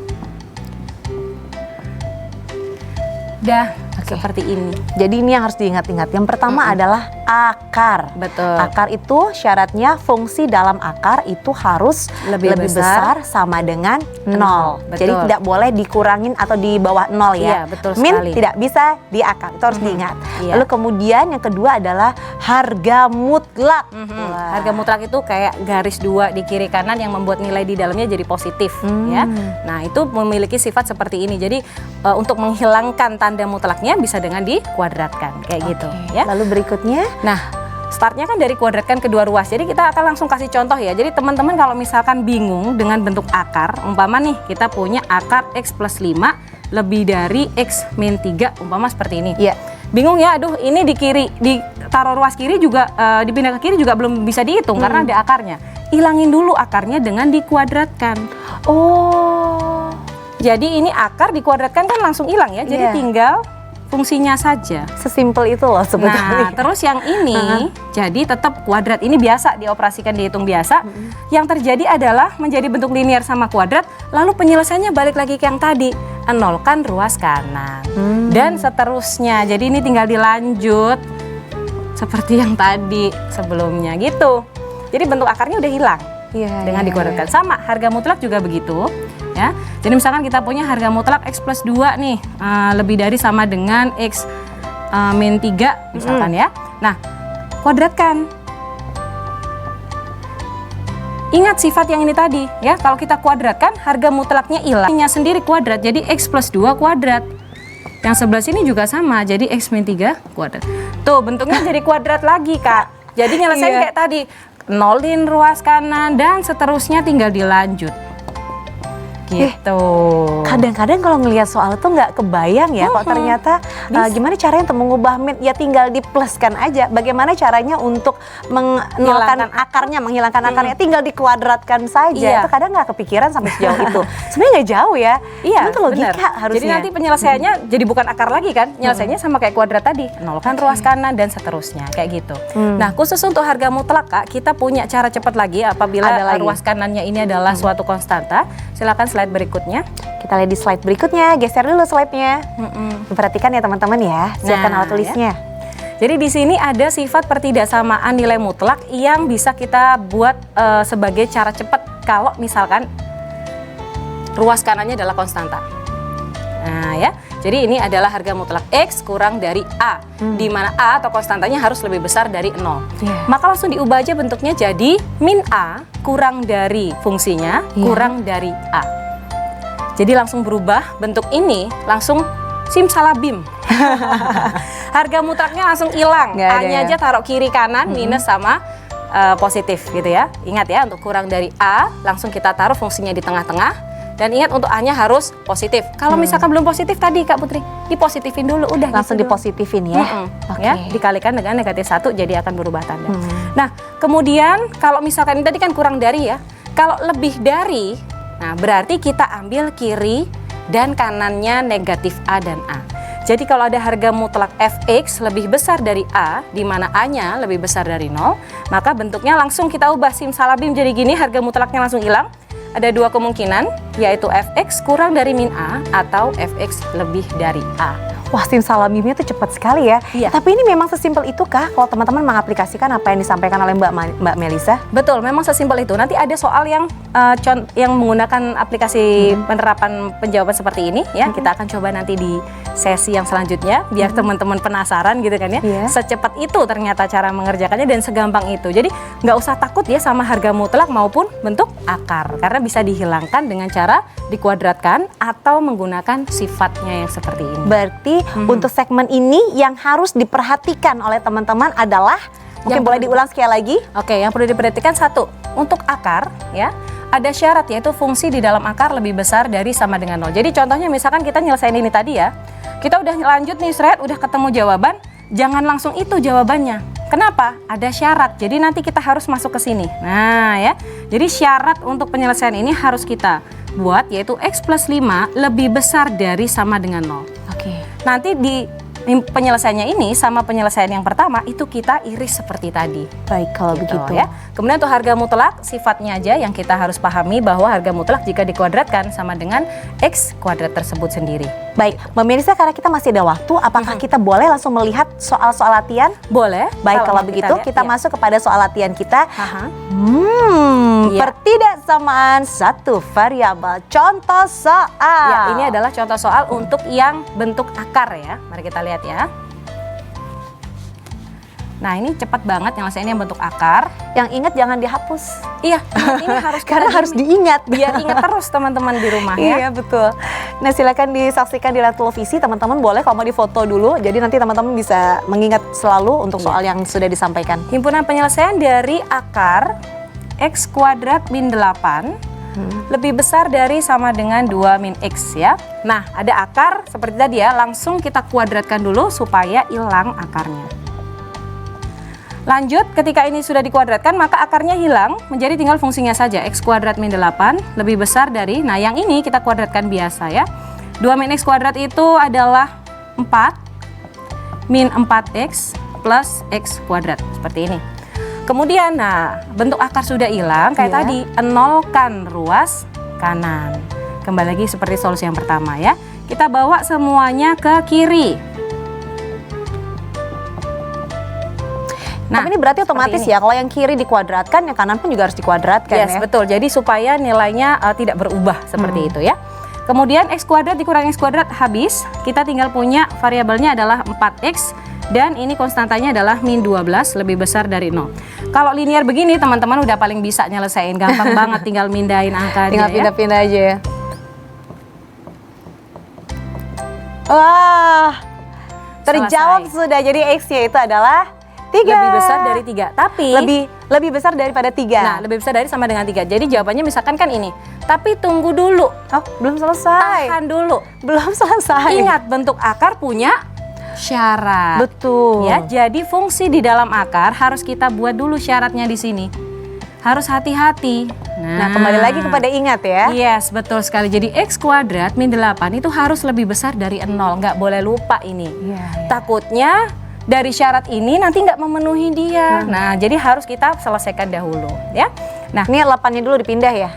Seperti ini. Jadi ini yang harus diingat-ingat. Yang pertama adalah akar. Betul. Akar itu syaratnya fungsi dalam akar itu harus Lebih besar sama dengan 0. Betul. Jadi tidak boleh dikurangin atau di bawah 0 Iya, ya. betul Min sekali. tidak bisa di akar. Itu harus diingat. Iya. Lalu kemudian yang kedua adalah harga mutlak. Wah. Harga mutlak itu kayak garis 2 di kiri kanan yang membuat nilai di dalamnya jadi positif ya. Nah, itu memiliki sifat seperti ini. Jadi untuk menghilangkan tanda mutlaknya bisa dengan dikuadratkan kayak gitu ya. Lalu berikutnya Nah, startnya kan dari kuadratkan kedua ruas. Jadi kita akan langsung kasih contoh ya. Jadi teman-teman kalau misalkan bingung dengan bentuk akar, umpama nih kita punya akar X plus 5 lebih dari X min 3, umpama seperti ini. Iya. Bingung ya, aduh ini di kiri, ditaruh ruas kiri juga, dipindah ke kiri juga belum bisa dihitung karena ada akarnya. Hilangin dulu akarnya dengan dikuadratkan. Oh. Jadi ini akar dikuadratkan kan langsung hilang ya. Jadi Iya. tinggal fungsinya saja. Sesimpel itu loh sebetulnya. Nah, terus yang ini jadi tetap kuadrat. Ini biasa dioperasikan, dihitung biasa. Yang terjadi adalah menjadi bentuk linear sama kuadrat, lalu penyelesaiannya balik lagi ke yang tadi. Nolkan ruas kanan. Dan seterusnya. Jadi ini tinggal dilanjut seperti yang tadi sebelumnya gitu. Jadi bentuk akarnya udah hilang. Iya, Dengan iya, dikuadratkan. Sama, harga mutlak juga begitu. Ya, jadi misalkan kita punya harga mutlak X plus 2 nih, lebih dari sama dengan X min 3 misalkan ya. Nah, kuadratkan. Ingat sifat yang ini tadi ya, kalau kita kuadratkan harga mutlaknya hilang. Nya sendiri kuadrat, jadi X plus 2 kuadrat. Yang sebelah sini juga sama, jadi X min 3 kuadrat. Tuh, bentuknya jadi kuadrat lagi, Kak. Jadi nyelesain kayak tadi, nolin ruas kanan dan seterusnya tinggal dilanjut. Gitu. Kadang-kadang kalau ngelihat soal itu nggak kebayang ya, kok ternyata gimana caranya untuk mengubah min, ya tinggal dipluskan aja. Bagaimana caranya untuk menolkan akarnya, menghilangkan akarnya, tinggal dikuadratkan saja. Iya. Itu kadang nggak kepikiran sampai sejauh itu. Sebenarnya nggak jauh ya. Iya, Cuma itu logika benar. harusnya. Jadi nanti penyelesaiannya jadi bukan akar lagi kan? Penyelesaiannya sama kayak kuadrat tadi, nolkan ruas kanan dan seterusnya kayak gitu. Nah, khusus untuk harga mutlak, Kak, kita punya cara cepat lagi apabila Ada lagi. ruas kanannya ini adalah suatu konstanta. Silakan slide berikutnya. Kita lihat di slide berikutnya. Geser dulu slide-nya. Perhatikan ya teman-teman ya. Siapkan Nah, alat tulisnya. Jadi di sini ada sifat pertidaksamaan nilai mutlak yang bisa kita buat sebagai cara cepat kalau misalkan ruas kanannya adalah konstanta. Nah ya, jadi ini adalah harga mutlak X kurang dari A, di mana A atau konstantanya harus lebih besar dari 0. Maka langsung diubah aja bentuknya jadi min A kurang dari fungsinya kurang dari A. Jadi langsung berubah bentuk ini, langsung simsalabim. Harga mutlaknya langsung hilang, A-nya aja taruh kiri kanan, minus sama positif gitu ya. Ingat ya, untuk kurang dari A langsung kita taruh fungsinya di tengah-tengah. Dan ingat untuk A-nya harus positif. Kalau misalkan belum positif tadi Kak Putri, dipositifin dulu udah. Langsung gitu dipositifin ya. Ya, dikalikan dengan negatif 1 jadi akan berubah tanda. Nah, kemudian kalau misalkan ini tadi kan kurang dari ya. Kalau lebih dari, nah berarti kita ambil kiri dan kanannya negatif A dan A. Jadi kalau ada harga mutlak Fx lebih besar dari A, di mana A-nya lebih besar dari 0, maka bentuknya langsung kita ubah simsalabim jadi gini, harga mutlaknya langsung hilang. Ada dua kemungkinan, yaitu Fx kurang dari min A atau Fx lebih dari A. Wah, simsalabimnya tuh cepat sekali ya. Iya. Tapi ini memang sesimpel itu kah kalau teman-teman mengaplikasikan apa yang disampaikan oleh Mbak Melisa? Betul, memang sesimpel itu. Nanti ada soal yang menggunakan aplikasi penerapan penjawaban seperti ini ya. Kita akan coba nanti di sesi yang selanjutnya biar teman-teman penasaran gitu kan ya. Secepat itu ternyata cara mengerjakannya dan segampang itu. Jadi nggak usah takut ya sama harga mutlak maupun bentuk akar karena bisa dihilangkan dengan cara dikuadratkan atau menggunakan sifatnya yang seperti ini. Berarti untuk segmen ini yang harus diperhatikan oleh teman-teman adalah mungkin boleh diulang sekali lagi. Oke, yang perlu diperhatikan satu, untuk akar ya, ada syarat yaitu fungsi di dalam akar lebih besar dari sama dengan 0. Jadi contohnya misalkan kita nyelesain ini tadi ya, kita udah lanjut nih udah ketemu jawaban, jangan langsung itu jawabannya. Kenapa? Ada syarat, jadi nanti kita harus masuk ke sini. Nah ya, jadi syarat untuk penyelesaian ini harus kita buat yaitu X plus 5 lebih besar dari sama dengan 0. Oke. Nanti di penyelesaiannya ini sama penyelesaian yang pertama itu kita iris seperti tadi. Baik kalau Gitu, begitu ya. Kemudian untuk harga mutlak sifatnya aja yang kita harus pahami bahwa harga mutlak jika dikuadratkan sama dengan X kuadrat tersebut sendiri. Baik, Mbak Melisa karena kita masih ada waktu, apakah kita boleh langsung melihat soal-soal latihan? Boleh. Baik, kalau begitu kita masuk kepada soal latihan kita. Pertidaksamaan satu variabel. Contoh soal. Ya, ini adalah contoh soal untuk yang bentuk akar ya. Mari kita lihat ya. Nah, ini cepat banget nyelesainnya yang bentuk akar. Yang ingat jangan dihapus. Iya, ini harus karena harus diingat. Biar ingat terus teman-teman di rumah ya. Iya, betul. Nah, silakan disaksikan di layar televisi. Teman-teman boleh kalau mau difoto dulu. Jadi nanti teman-teman bisa mengingat selalu untuk soal yang sudah disampaikan. Himpunan penyelesaian dari akar X kuadrat min 8 lebih besar dari sama dengan 2 min X ya. Nah, ada akar seperti tadi ya, langsung kita kuadratkan dulu supaya hilang akarnya. Lanjut, ketika ini sudah dikuadratkan maka akarnya hilang, menjadi tinggal fungsinya saja. X kuadrat min 8 lebih besar dari, nah yang ini kita kuadratkan biasa ya. 2 min X kuadrat itu adalah 4 min 4X plus X kuadrat, seperti ini. Kemudian, nah bentuk akar sudah hilang, kayak tadi, nolkan ruas kanan. Kembali lagi seperti solusi yang pertama ya. Kita bawa semuanya ke kiri. Nah, tapi ini berarti otomatis ya, kalau yang kiri dikuadratkan, yang kanan pun juga harus dikuadratkan ya. Betul. Jadi supaya nilainya tidak berubah seperti itu ya. Kemudian X kuadrat dikurang X kuadrat habis. Kita tinggal punya variabelnya adalah 4X dan ini konstantanya adalah min 12 lebih besar dari 0. Kalau linear begini teman-teman udah paling bisa nyelesain, gampang banget tinggal mindahin angka tinggal aja pindah-pindah aja ya. Wah, terjawab sudah. Jadi X-nya itu adalah 3. Lebih besar dari 3, tapi lebih besar daripada 3. Nah, lebih besar dari sama dengan 3. Jadi jawabannya misalkan kan ini. Tapi tunggu dulu. Oh, belum selesai. Tahan dulu. Belum selesai. Ingat, bentuk akar punya syarat. Betul. Ya, jadi fungsi di dalam akar harus kita buat dulu syaratnya di sini. Harus hati-hati. Nah, kembali lagi kepada ingat ya. Yes, betul sekali. Jadi X kuadrat min 8 itu harus lebih besar dari 0. Nggak boleh lupa ini. Takutnya dari syarat ini nanti nggak memenuhi dia. Nah, jadi harus kita selesaikan dahulu ya. Nah, ini 8-nya dulu dipindah ya?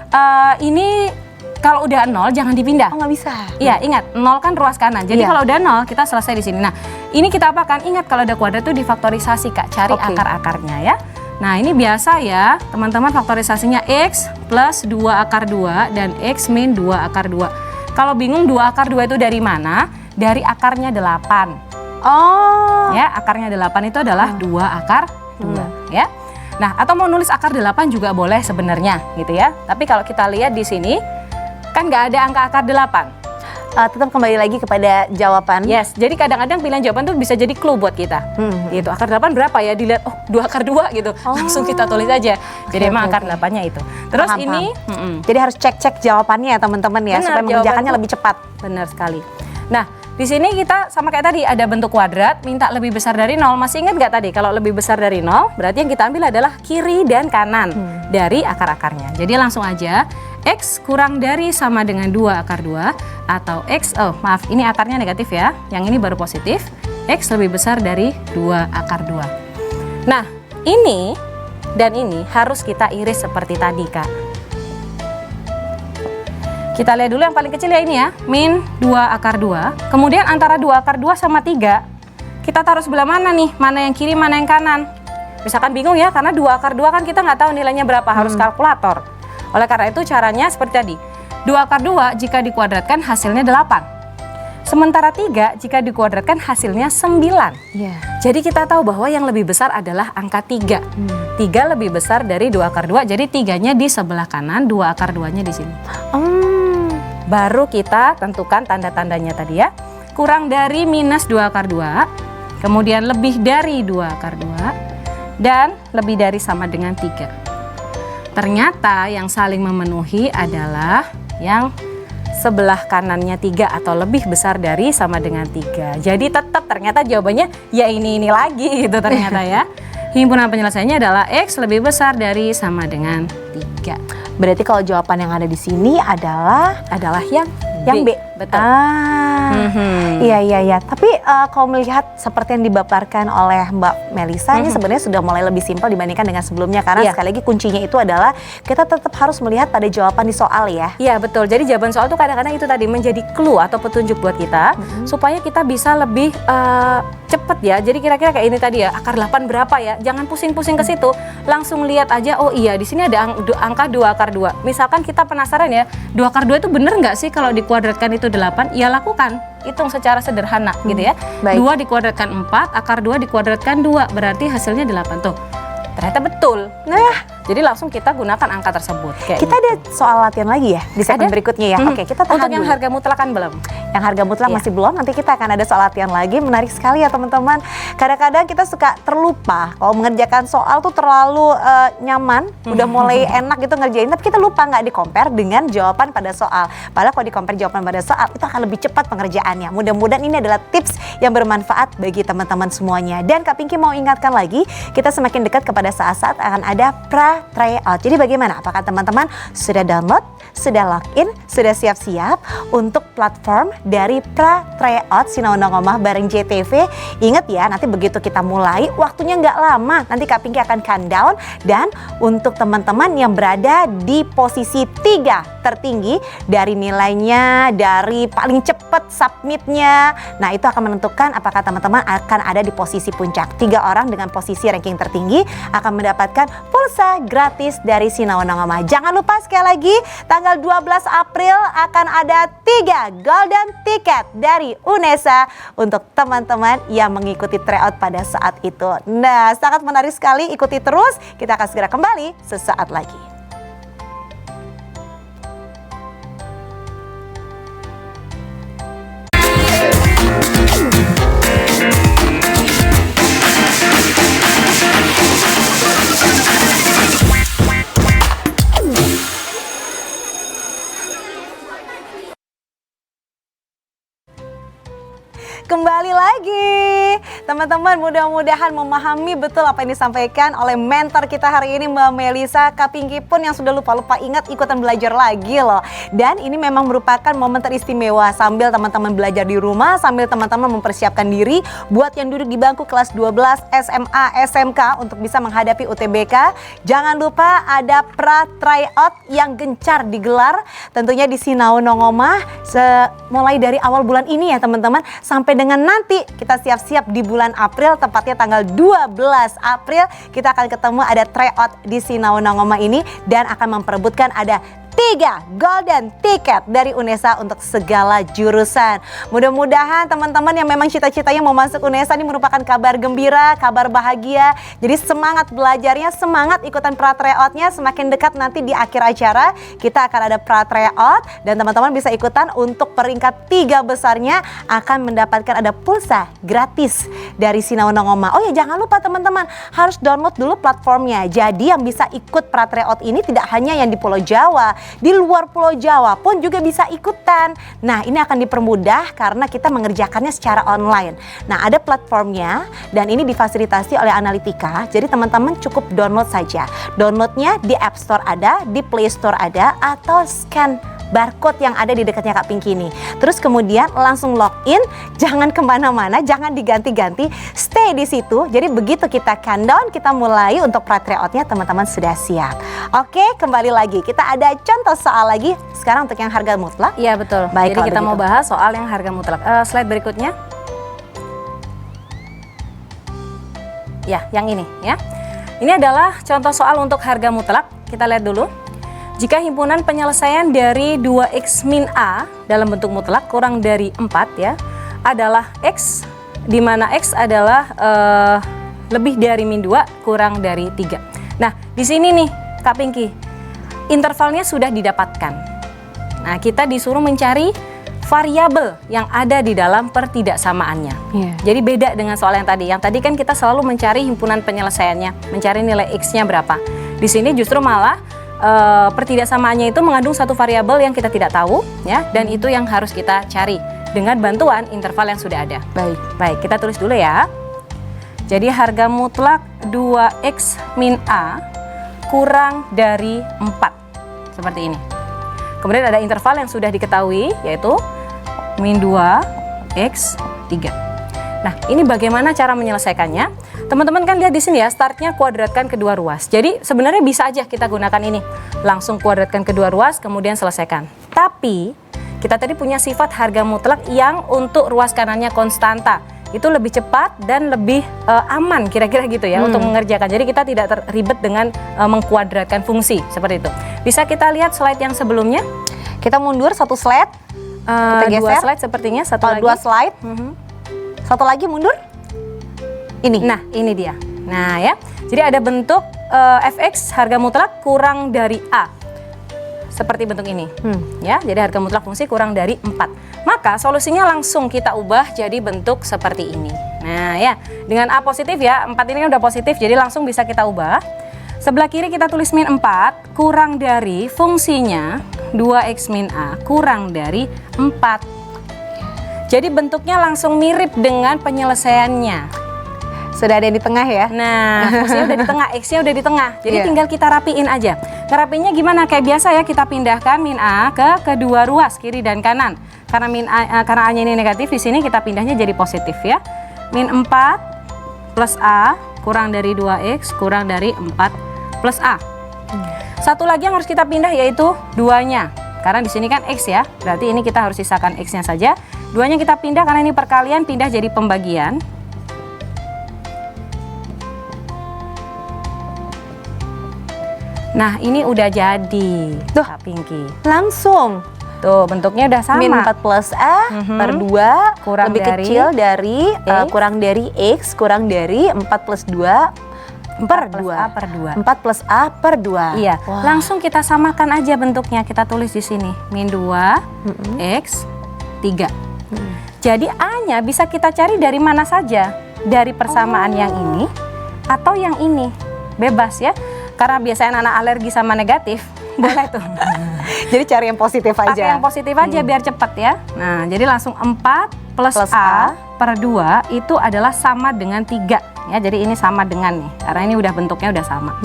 Ini kalau udah 0 jangan dipindah. Oh, nggak bisa? Iya, ingat 0 kan ruas kanan. Jadi kalau udah 0 kita selesai di sini. Nah, ini kita apakan? Ingat kalau ada kuadrat itu difaktorisasi Kak, cari akar-akarnya ya. Nah, ini biasa ya teman-teman, faktorisasinya X plus 2 akar 2 dan X min 2 akar 2. Kalau bingung 2 akar 2 itu dari mana? Dari akarnya 8. Oh. Ya, akarnya 8 itu adalah 2 akar 2 ya. Nah, atau mau nulis akar 8 juga boleh sebenarnya gitu ya. Tapi kalau kita lihat di sini kan nggak ada angka akar 8. Tetap kembali lagi kepada jawaban. Yes, jadi kadang-kadang pilihan jawaban tuh bisa jadi clue buat kita. Gitu, akar 8 berapa ya? Dilihat, oh 2 akar 2 gitu. Langsung kita tulis aja. Jadi emang akar 8-nya itu. Terus Paham, ini Jadi harus cek-cek jawabannya ya teman-teman ya, Benar, supaya mengerjakannya jawaban lebih cepat. benar sekali. Nah, di sini kita sama kayak tadi ada bentuk kuadrat, minta lebih besar dari 0. Masih ingat nggak tadi? Kalau lebih besar dari 0, berarti yang kita ambil adalah kiri dan kanan dari akar-akarnya. Jadi langsung aja, X kurang dari sama dengan 2 akar 2 atau X, maaf ini akarnya negatif ya, yang ini baru positif, X lebih besar dari 2 akar 2. Nah ini dan ini harus kita iris seperti tadi Kak. Kita lihat dulu yang paling kecil ya ini ya, min 2 akar 2, kemudian antara 2 akar 2 sama 3, kita taruh sebelah mana nih, mana yang kiri, mana yang kanan. Misalkan bingung ya, karena 2 akar 2 kan kita nggak tahu nilainya berapa, harus kalkulator. Oleh karena itu caranya seperti tadi, 2 akar 2 jika dikuadratkan hasilnya 8. Sementara 3 jika dikuadratkan hasilnya 9. Iya. Jadi kita tahu bahwa yang lebih besar adalah angka 3. 3 lebih besar dari 2 akar 2, jadi 3-nya di sebelah kanan, 2 akar 2-nya di sini. Baru kita tentukan tanda-tandanya tadi ya. Kurang dari minus 2 akar 2, kemudian lebih dari 2 akar 2, dan lebih dari sama dengan 3. Ternyata yang saling memenuhi adalah yang sebelah kanannya 3 atau lebih besar dari sama dengan 3. Jadi tetap ternyata jawabannya ya ini lagi gitu ternyata ya. Himpunan penyelesaiannya adalah X lebih besar dari sama dengan 3. Berarti kalau jawaban yang ada di sini adalah yang B. Betul. Iya. Tapi kalau melihat seperti yang dipaparkan oleh Mbak Melisa, ini sebenarnya sudah mulai lebih simpel dibandingkan dengan sebelumnya. Karena sekali lagi kuncinya itu adalah kita tetap harus melihat pada jawaban di soal ya. Iya betul, jadi jawaban soal itu kadang-kadang itu tadi menjadi clue atau petunjuk buat kita, supaya kita bisa lebih cepet ya. Jadi kira-kira kayak ini tadi ya, akar 8 berapa ya, jangan pusing-pusing ke situ, langsung lihat aja, oh iya di sini ada angka 2 akar 2. Misalkan kita penasaran ya, 2 akar 2 itu bener nggak sih kalau dikuadratkan itu 8? Ya lakukan, hitung secara sederhana gitu ya. Baik. 2 dikuadratkan 4, akar 2 dikuadratkan 2, berarti hasilnya 8 tuh. Ternyata betul. Nah, jadi langsung kita gunakan angka tersebut. Kayak Kita ada soal latihan lagi ya di segmen berikutnya ya. Oke, kita tahan untuk yang dulu. harga mutlak kan belum. Yang harga mutlak masih belum, nanti kita akan ada soal latihan lagi. Menarik sekali ya teman-teman. Kadang-kadang kita suka terlupa kalau mengerjakan soal tuh terlalu nyaman, udah mulai enak gitu ngerjain, tapi kita lupa nggak di-compare dengan jawaban pada soal. Padahal kalau di-compare jawaban pada soal itu akan lebih cepat pengerjaannya. Mudah-mudahan ini adalah tips yang bermanfaat bagi teman-teman semuanya. Dan Kak Pinky mau ingatkan lagi, kita semakin dekat kepada saat-saat akan ada pra tryout. Jadi bagaimana? Apakah teman-teman sudah download, sudah login, sudah siap-siap untuk platform dari pra tryout Sinaonongomah bareng JTV? Ingat ya, nanti begitu kita mulai, waktunya nggak lama. Nanti Kak Pinky akan countdown, dan untuk teman-teman yang berada di posisi 3 tertinggi dari nilainya, dari paling cepat submitnya, nah itu akan menentukan apakah teman-teman akan ada di posisi puncak. 3 orang dengan posisi ranking tertinggi akan mendapatkan pulsa gratis dari Sinaonongomah. Jangan lupa sekali lagi, tanggal 12 April akan ada 3 golden ticket dari UNESA untuk teman-teman yang mengikuti tryout pada saat itu. Nah, sangat menarik sekali, ikuti terus. Kita akan segera kembali sesaat lagi. Kembali lagi, teman-teman, mudah-mudahan memahami betul apa yang disampaikan oleh mentor kita hari ini, Mbak Melisa. Kak Pinky pun yang sudah lupa-lupa ingat ikutan belajar lagi loh. Dan ini memang merupakan momen teristimewa sambil teman-teman belajar di rumah, sambil teman-teman mempersiapkan diri buat yang duduk di bangku kelas 12 SMA, SMK untuk bisa menghadapi UTBK. Jangan lupa ada pra tryout yang gencar digelar tentunya di Sinaonongomah mulai dari awal bulan ini ya teman-teman, sampai dengan nanti kita siap-siap di bulan April, tepatnya tanggal 12 April kita akan ketemu, ada tryout di Sinaonongomah ini dan akan memperebutkan ada 3 golden ticket dari UNESA untuk segala jurusan. Mudah-mudahan teman-teman yang memang cita-citanya mau masuk UNESA ini merupakan kabar gembira, kabar bahagia. Jadi semangat belajarnya, semangat ikutan pra-tryout-nya. Semakin dekat nanti di akhir acara kita akan ada pra-tryout dan teman-teman bisa ikutan untuk peringkat 3 besarnya akan mendapatkan ada pulsa gratis dari Sinau Nongoma. Oh ya, jangan lupa teman-teman harus download dulu platformnya. Jadi yang bisa ikut pra-tryout ini tidak hanya yang di Pulau Jawa, di luar Pulau Jawa pun juga bisa ikutan. Nah, ini akan dipermudah karena kita mengerjakannya secara online. Nah, ada platformnya dan ini difasilitasi oleh Analitika. Jadi teman-teman cukup download saja. Downloadnya di App Store ada, di Play Store ada, atau scan barcode yang ada di dekatnya Kak Pinky ini. Terus kemudian langsung login, jangan kemana-mana, jangan diganti-ganti, stay di situ. Jadi begitu kita countdown, kita mulai untuk pra-tryout-nya, teman-teman sudah siap. Oke, kembali lagi. Kita ada contoh soal lagi. Sekarang untuk yang harga mutlak. Iya betul. Baik, Jadi kita begitu mau bahas soal yang harga mutlak. Slide berikutnya. Ya, yang ini ya. Ini adalah contoh soal untuk harga mutlak. Kita lihat dulu. Jika himpunan penyelesaian dari 2x min A dalam bentuk mutlak kurang dari 4 ya, adalah X, di mana X adalah lebih dari min 2 kurang dari 3. Nah, di sini nih Kak Pinky, intervalnya sudah didapatkan. Nah, kita disuruh mencari variabel yang ada di dalam pertidaksamaannya. Jadi beda dengan soal yang tadi. Yang tadi kan kita selalu mencari himpunan penyelesaiannya, mencari nilai X-nya berapa. Di sini justru malah pertidaksamaannya itu mengandung satu variabel yang kita tidak tahu ya, dan itu yang harus kita cari dengan bantuan interval yang sudah ada. Baik, kita tulis dulu ya. Jadi harga mutlak 2x min A kurang dari 4. Seperti ini. Kemudian ada interval yang sudah diketahui yaitu min 2x 3. Nah, ini bagaimana cara menyelesaikannya? Teman-teman kan lihat di sini ya, startnya kuadratkan kedua ruas. Jadi sebenarnya bisa aja kita gunakan ini. Langsung kuadratkan kedua ruas, kemudian selesaikan. Tapi, kita tadi punya sifat harga mutlak yang untuk ruas kanannya konstanta. Itu lebih cepat dan lebih aman kira-kira gitu ya untuk mengerjakan. Jadi kita tidak terlibat dengan mengkuadratkan fungsi, seperti itu. Bisa kita lihat slide yang sebelumnya? Kita mundur satu slide. Kita geser. 2 slide sepertinya, satu lagi. 2 slide. Satu lagi mundur. Ini. Nah, ini dia. Nah, ya. Jadi ada bentuk fx harga mutlak kurang dari A. Seperti bentuk ini. Ya, jadi harga mutlak fungsi kurang dari 4. Maka solusinya langsung kita ubah jadi bentuk seperti ini. Nah, ya. Dengan A positif ya. 4 ini kan udah positif, jadi langsung bisa kita ubah. Sebelah kiri kita tulis min 4 kurang dari fungsinya 2x min A kurang dari 4. Jadi bentuknya langsung mirip dengan penyelesaiannya. Sudah ada di tengah ya? Nah, fungsinya udah di tengah, X-nya udah di tengah. Jadi tinggal kita rapiin aja. Ngerapiinnya gimana? Kayak biasa ya, kita pindahkan min A ke kedua ruas, kiri dan kanan. Karena karena A-nya ini negatif, di sini kita pindahnya jadi positif ya. Min 4 plus A kurang dari 2X kurang dari 4 plus A. Satu lagi yang harus kita pindah yaitu 2-nya. Karena di sini kan X ya, berarti ini kita harus sisakan X-nya saja. 2-nya kita pindah karena ini perkalian, pindah jadi pembagian. Nah, ini udah jadi. Tuh, Kak Pinky. Langsung. Tuh, bentuknya udah sama. Min 4 plus A per 2 kurang lebih dari kecil dari kurang dari X kurang dari 4 plus 2 per 2. A per 2. 4 plus A per 2. Iya, Wah. langsung kita samakan aja bentuknya. Kita tulis di sini. Min 2 X 3. Jadi A-nya bisa kita cari dari mana saja. Dari persamaan yang ini atau yang ini. Bebas ya. Karena biasanya anak alergi sama negatif, boleh tuh. Jadi cari yang positif aja. Pakai yang positif aja biar cepat ya. Nah, jadi langsung 4 plus A per 2 itu adalah sama dengan 3. Ya, jadi ini sama dengan nih. Karena ini udah bentuknya udah sama.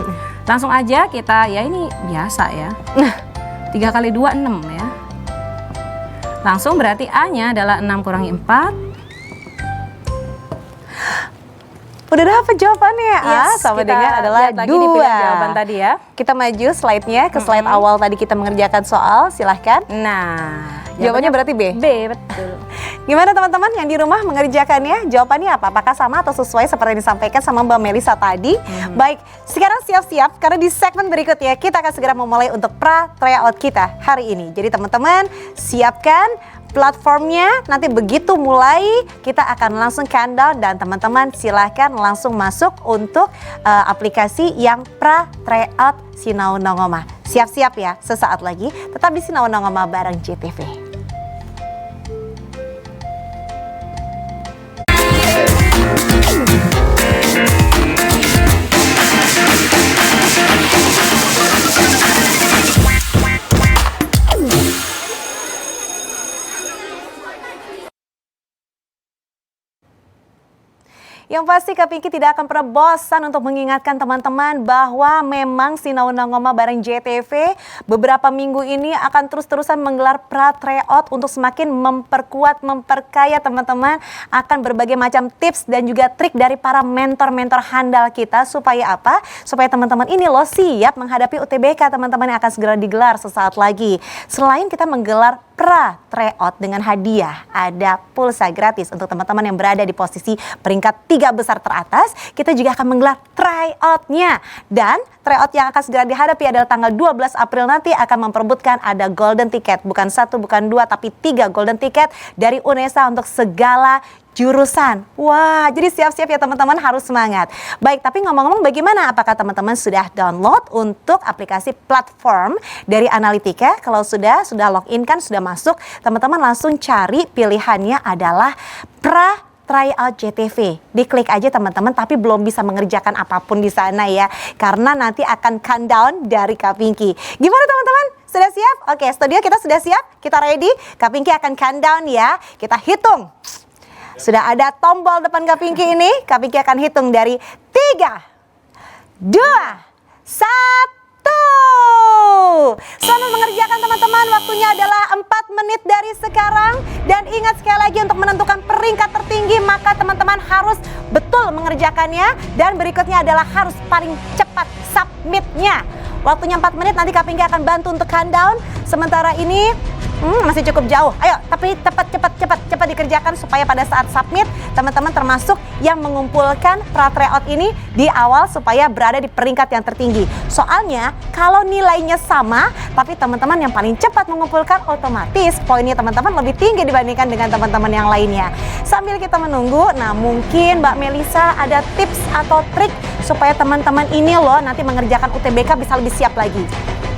Langsung aja kita, ya ini biasa ya. 3 kali 2, 6 ya. Langsung berarti A-nya adalah 6 kurangi 4. Udah dapat jawabannya. Yes, sama kita dengan adalah lihat lagi di 2. pilihan jawaban tadi ya. Kita maju slide-nya ke slide awal tadi kita mengerjakan soal, silahkan. Nah, Jawabannya berarti B? B, betul. Gimana teman-teman yang di rumah mengerjakannya? Jawabannya apa? Apakah sama atau sesuai seperti yang disampaikan sama Mbak Melisa tadi? Baik, sekarang siap-siap karena di segmen berikutnya kita akan segera memulai untuk pra-tryout kita hari ini. Jadi teman-teman siapkan platformnya, nanti begitu mulai kita akan langsung countdown dan teman-teman silahkan langsung masuk untuk aplikasi yang pra-tryout Sinau Nongoma. Siap-siap ya, sesaat lagi tetap di Sinau Nongoma bareng JTV. Yang pasti Kak Pinky tidak akan pernah bosan untuk mengingatkan teman-teman bahwa memang Sinau Nongoma bareng JTV beberapa minggu ini akan terus-terusan menggelar pra-tryout untuk semakin memperkuat, memperkaya teman-teman akan berbagai macam tips dan juga trik dari para mentor-mentor handal kita supaya apa? Supaya teman-teman ini loh siap menghadapi UTBK teman-teman yang akan segera digelar sesaat lagi. Selain kita menggelar pra-tryout dengan hadiah, ada pulsa gratis untuk teman-teman yang berada di posisi peringkat 3 besar teratas, kita juga akan menggelar tryout-nya. Dan tryout yang akan segera dihadapi adalah tanggal 12 April nanti akan memperebutkan ada golden ticket, bukan 1, bukan 2, tapi 3 golden ticket dari UNESA untuk segala jurusan. Wah, jadi siap-siap ya teman-teman, harus semangat. Baik, tapi ngomong-ngomong bagaimana? Apakah teman-teman sudah download untuk aplikasi platform dari Analitika? Kalau sudah login kan, sudah masuk, teman-teman langsung cari pilihannya adalah Tryout JTV. Diklik aja teman-teman, tapi belum bisa mengerjakan apapun di sana ya. Karena nanti akan countdown dari Kak Pinky. Gimana teman-teman? Sudah siap? Oke, studio kita sudah siap? Kita ready? Kak Pinky akan countdown ya. Kita hitung. Sudah ada tombol depan Kak Pinky ini. Kak Pinky akan hitung dari 3, 2, 1. Selamat mengerjakan teman-teman. Waktunya adalah 4 menit dari sekarang. Dan ingat sekali lagi untuk menentukan peringkat tertinggi maka teman-teman harus betul mengerjakannya. Dan berikutnya adalah harus paling cepat submitnya. Waktunya 4 menit, nanti Kak Pinky akan bantu untuk countdown. Sementara ini masih cukup jauh. Ayo, tapi cepat dikerjakan supaya pada saat submit teman-teman termasuk yang mengumpulkan pra-tryout ini di awal supaya berada di peringkat yang tertinggi. Soalnya kalau nilainya sama tapi teman-teman yang paling cepat mengumpulkan, otomatis poinnya teman-teman lebih tinggi dibandingkan dengan teman-teman yang lainnya. Sambil kita menunggu, nah mungkin Mbak Melisa ada tips atau trik supaya teman-teman ini loh nanti mengerjakan UTBK bisa lebih siap lagi.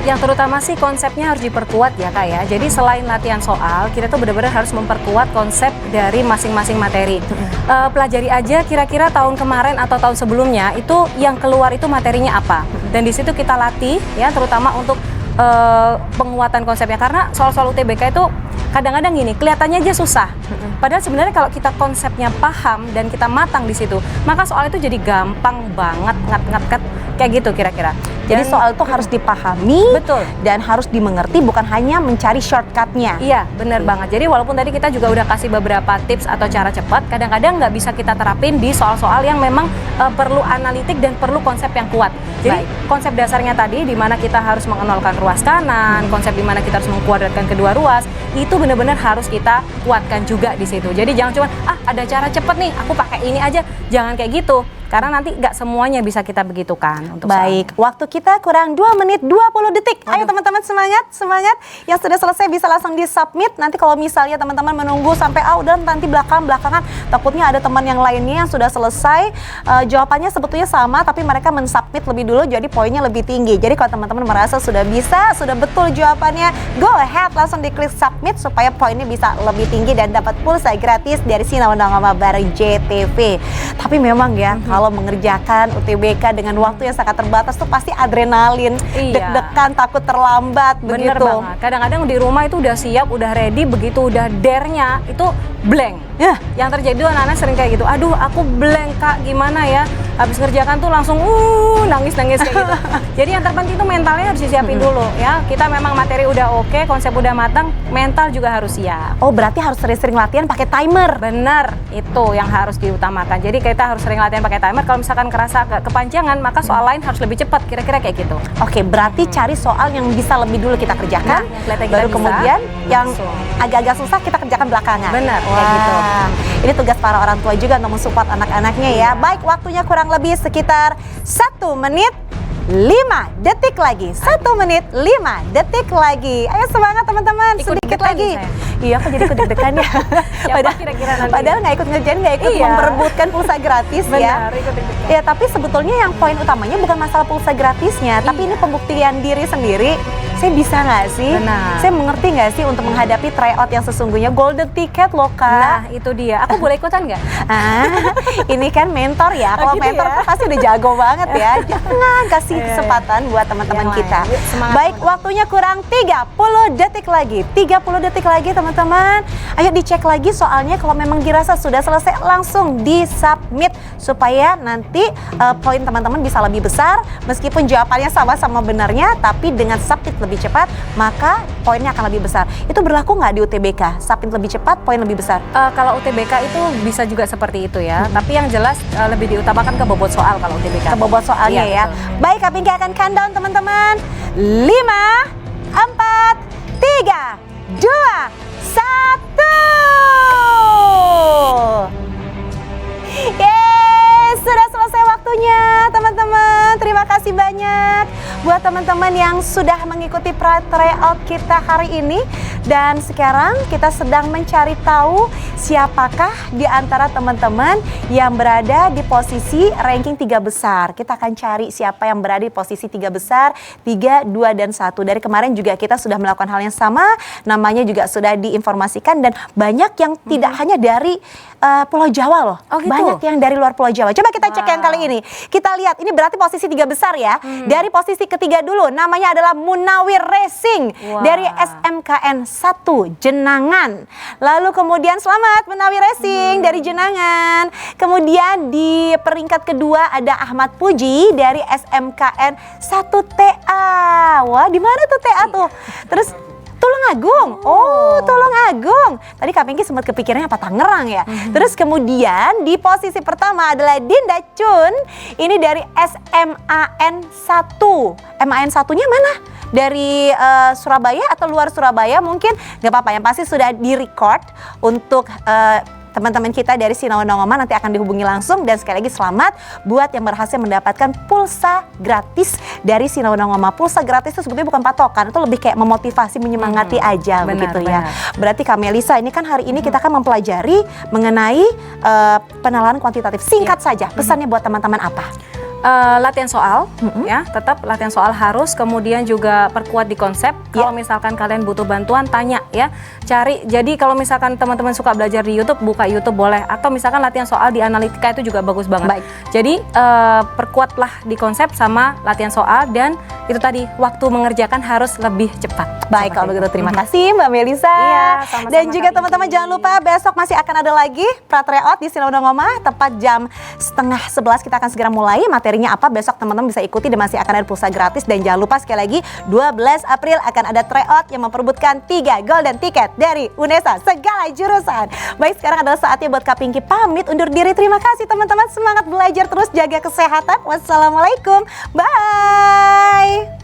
Yang terutama sih konsepnya harus diperkuat ya Kak ya. Jadi selain latihan soal, kita tuh benar-benar harus memperkuat konsep dari masing-masing materi. Pelajari aja kira-kira tahun kemarin atau tahun sebelumnya itu yang keluar itu materinya apa. Dan di situ kita latih ya, terutama untuk penguatan konsepnya. Karena soal-soal UTBK itu kadang-kadang gini, kelihatannya aja susah. Padahal sebenarnya kalau kita konsepnya paham dan kita matang di situ, maka soal itu jadi gampang banget, ngat kayak gitu kira-kira. Jadi soal itu harus dipahami, betul, dan harus dimengerti, bukan hanya mencari shortcutnya. Iya, benar banget. Jadi walaupun tadi kita juga udah kasih beberapa tips atau cara cepat, kadang-kadang nggak bisa kita terapin di soal-soal yang memang perlu analitik dan perlu konsep yang kuat. Jadi konsep dasarnya tadi di mana kita harus mengenolkan ruas kanan, konsep di mana kita harus mengkuadratkan kedua ruas, itu benar-benar harus kita kuatkan juga di situ. Jadi jangan cuma ada cara cepet nih, aku pakai ini aja, jangan kayak gitu. Karena nanti nggak semuanya bisa kita begitukan untuk baik, waktu kita kurang 2 menit 20 detik. Ayo teman-teman semangat. Yang sudah selesai bisa langsung di submit. Nanti kalau misalnya teman-teman menunggu sampai udah nanti belakangan, takutnya ada teman yang lainnya yang sudah selesai. Jawabannya sebetulnya sama, tapi mereka mensubmit lebih dulu, jadi poinnya lebih tinggi. Jadi kalau teman-teman merasa sudah bisa, sudah betul jawabannya, go ahead langsung diklik submit supaya poinnya bisa lebih tinggi dan dapat pulsa gratis dari Sinau Nongoma bareng JTV. Tapi memang ya, kalau mengerjakan UTBK dengan waktu yang sangat terbatas tuh pasti adrenalin, deg-degan, takut terlambat. Bener begitu. Banget. Kadang-kadang di rumah itu udah siap, udah ready, begitu udah dare-nya itu blank. Yang terjadi anak-anak sering kayak gitu. Aduh, aku blank Kak, gimana ya? habis ngerjakan tuh langsung nangis-nangis kayak gitu. Jadi yang terpenting tuh mentalnya harus disiapin dulu ya. Kita memang materi udah oke, konsep udah matang, mental juga harus siap. Oh, berarti harus sering-sering latihan pakai timer. Bener, itu yang harus diutamakan. Jadi kita harus sering latihan pakai timer. Kalau misalkan kerasa kepanjangan, maka soal lain harus lebih cepat. Kira-kira kayak gitu. Oke, berarti cari soal yang bisa lebih dulu kita kerjakan, Yang kelihatan kita baru bisa, kemudian yang langsung. agak-agak susah kita kerjakan belakangan. Benar, Wah, kayak gitu. Ini tugas para orang tua juga untuk mensupport anak-anaknya ya. Baik, waktunya kurang lebih sekitar 1 menit 5 detik lagi. 1 menit 5 detik lagi. Ayo semangat teman-teman, Ikut sedikit deg-degan lagi. nih, Iya, aku jadi ikut deg-degan ya. Siapa kira-kira nanti? Padahal nggak ikut ngerjain, nggak ikut Iya. memperebutkan pulsa gratis ya. Benar, ikut deg-degan. Ya, tapi sebetulnya yang poin utamanya bukan masalah pulsa gratisnya, tapi ini pembuktian diri sendiri. Saya bisa nggak sih? Benar. Saya mengerti nggak sih untuk menghadapi tryout yang sesungguhnya golden ticket loh, Nah, Kak? itu dia. Aku boleh ikutan nggak? Ini kan mentor ya. Kalau gitu mentor ya? tuh pasti udah jago banget ya. Jangan kasih kesempatan buat teman-teman Jangan. kita. Yuk, semangat, Baik, waktunya kurang 30 detik lagi. 30 detik lagi teman-teman. Ayo dicek lagi soalnya, kalau memang dirasa sudah selesai langsung di-submit supaya nanti poin teman-teman bisa lebih besar meskipun jawabannya sama-sama benarnya, tapi dengan submit lebih cepat maka poinnya akan lebih besar. Itu berlaku nggak di UTBK? Submit lebih cepat, poin lebih besar. Kalau UTBK itu bisa juga seperti itu ya. Tapi yang jelas lebih diutamakan ke bobot soal kalau UTBK. Kebobot soalnya Iya, ya. betul. Baik, Kak Pinky akan countdown teman-teman. 5, 4, 3, 2, 1. Yeay, sudah selesai waktunya teman-teman. Terima kasih banyak buat teman-teman yang sudah mengikuti tryout kita hari ini. Dan sekarang kita sedang mencari tahu siapakah di antara teman-teman yang berada di posisi ranking 3 besar. Kita akan cari siapa yang berada di posisi 3 besar, 3, 2, dan 1. Dari kemarin juga kita sudah melakukan hal yang sama, namanya juga sudah diinformasikan dan banyak yang tidak hanya dari Pulau Jawa loh. Oh, gitu? Banyak yang dari luar Pulau Jawa. Coba kita cek yang kali ini. Kita lihat, ini berarti posisi 3 besar ya. Dari posisi ketiga dulu, namanya adalah Munawir Racing Wah. dari SMKN 1 Jenangan. Lalu kemudian selamat Munawir Racing dari Jenangan. Kemudian di peringkat kedua ada Ahmad Puji dari SMKN 1 TA. Wah, di mana tuh TA tuh? Terus Tulungagung. Oh, Tulungagung. Tadi Kak Pinky sempat kepikirannya apa Tangerang ya. Terus kemudian di posisi pertama adalah Dinda Chun. Ini dari SMAN 1. MAN 1-nya mana? Dari Surabaya atau luar Surabaya mungkin? Gak apa-apa, yang pasti sudah di-record untuk teman-teman kita dari Sinawonongoma nanti akan dihubungi langsung. Dan sekali lagi selamat buat yang berhasil mendapatkan pulsa gratis dari Sinawonongoma. Pulsa gratis itu sebetulnya bukan patokan, itu lebih kayak memotivasi, menyemangati aja benar, begitu ya. benar. Berarti Kak Melisa, ini kan hari ini kita akan mempelajari mengenai penalaran kuantitatif. Singkat saja, pesannya buat teman-teman apa? Latihan soal, ya, tetap latihan soal harus, kemudian juga perkuat di konsep. Kalau misalkan kalian butuh bantuan, tanya ya, cari. Jadi kalau misalkan teman-teman suka belajar di YouTube, buka YouTube boleh. Atau misalkan latihan soal di analitika itu juga bagus banget. Baik. Jadi perkuatlah di konsep sama latihan soal, dan itu tadi waktu mengerjakan harus lebih cepat. Baik, kalau begitu terima kasih Mbak Melisa. Iya, sama-sama, Dan juga Kak teman-teman Pinky. jangan lupa besok masih akan ada lagi pra-tryout di Sinawonongoma tepat jam 10:30 kita akan segera mulai. Materinya apa besok teman-teman bisa ikuti dan masih akan ada pulsa gratis. Dan jangan lupa sekali lagi 12 April akan ada tryout yang memperebutkan 3 golden ticket dari UNESA segala jurusan. Baik, sekarang adalah saatnya buat Kak Pinky pamit undur diri. Terima kasih teman-teman, semangat belajar terus, jaga kesehatan. Wassalamualaikum, bye.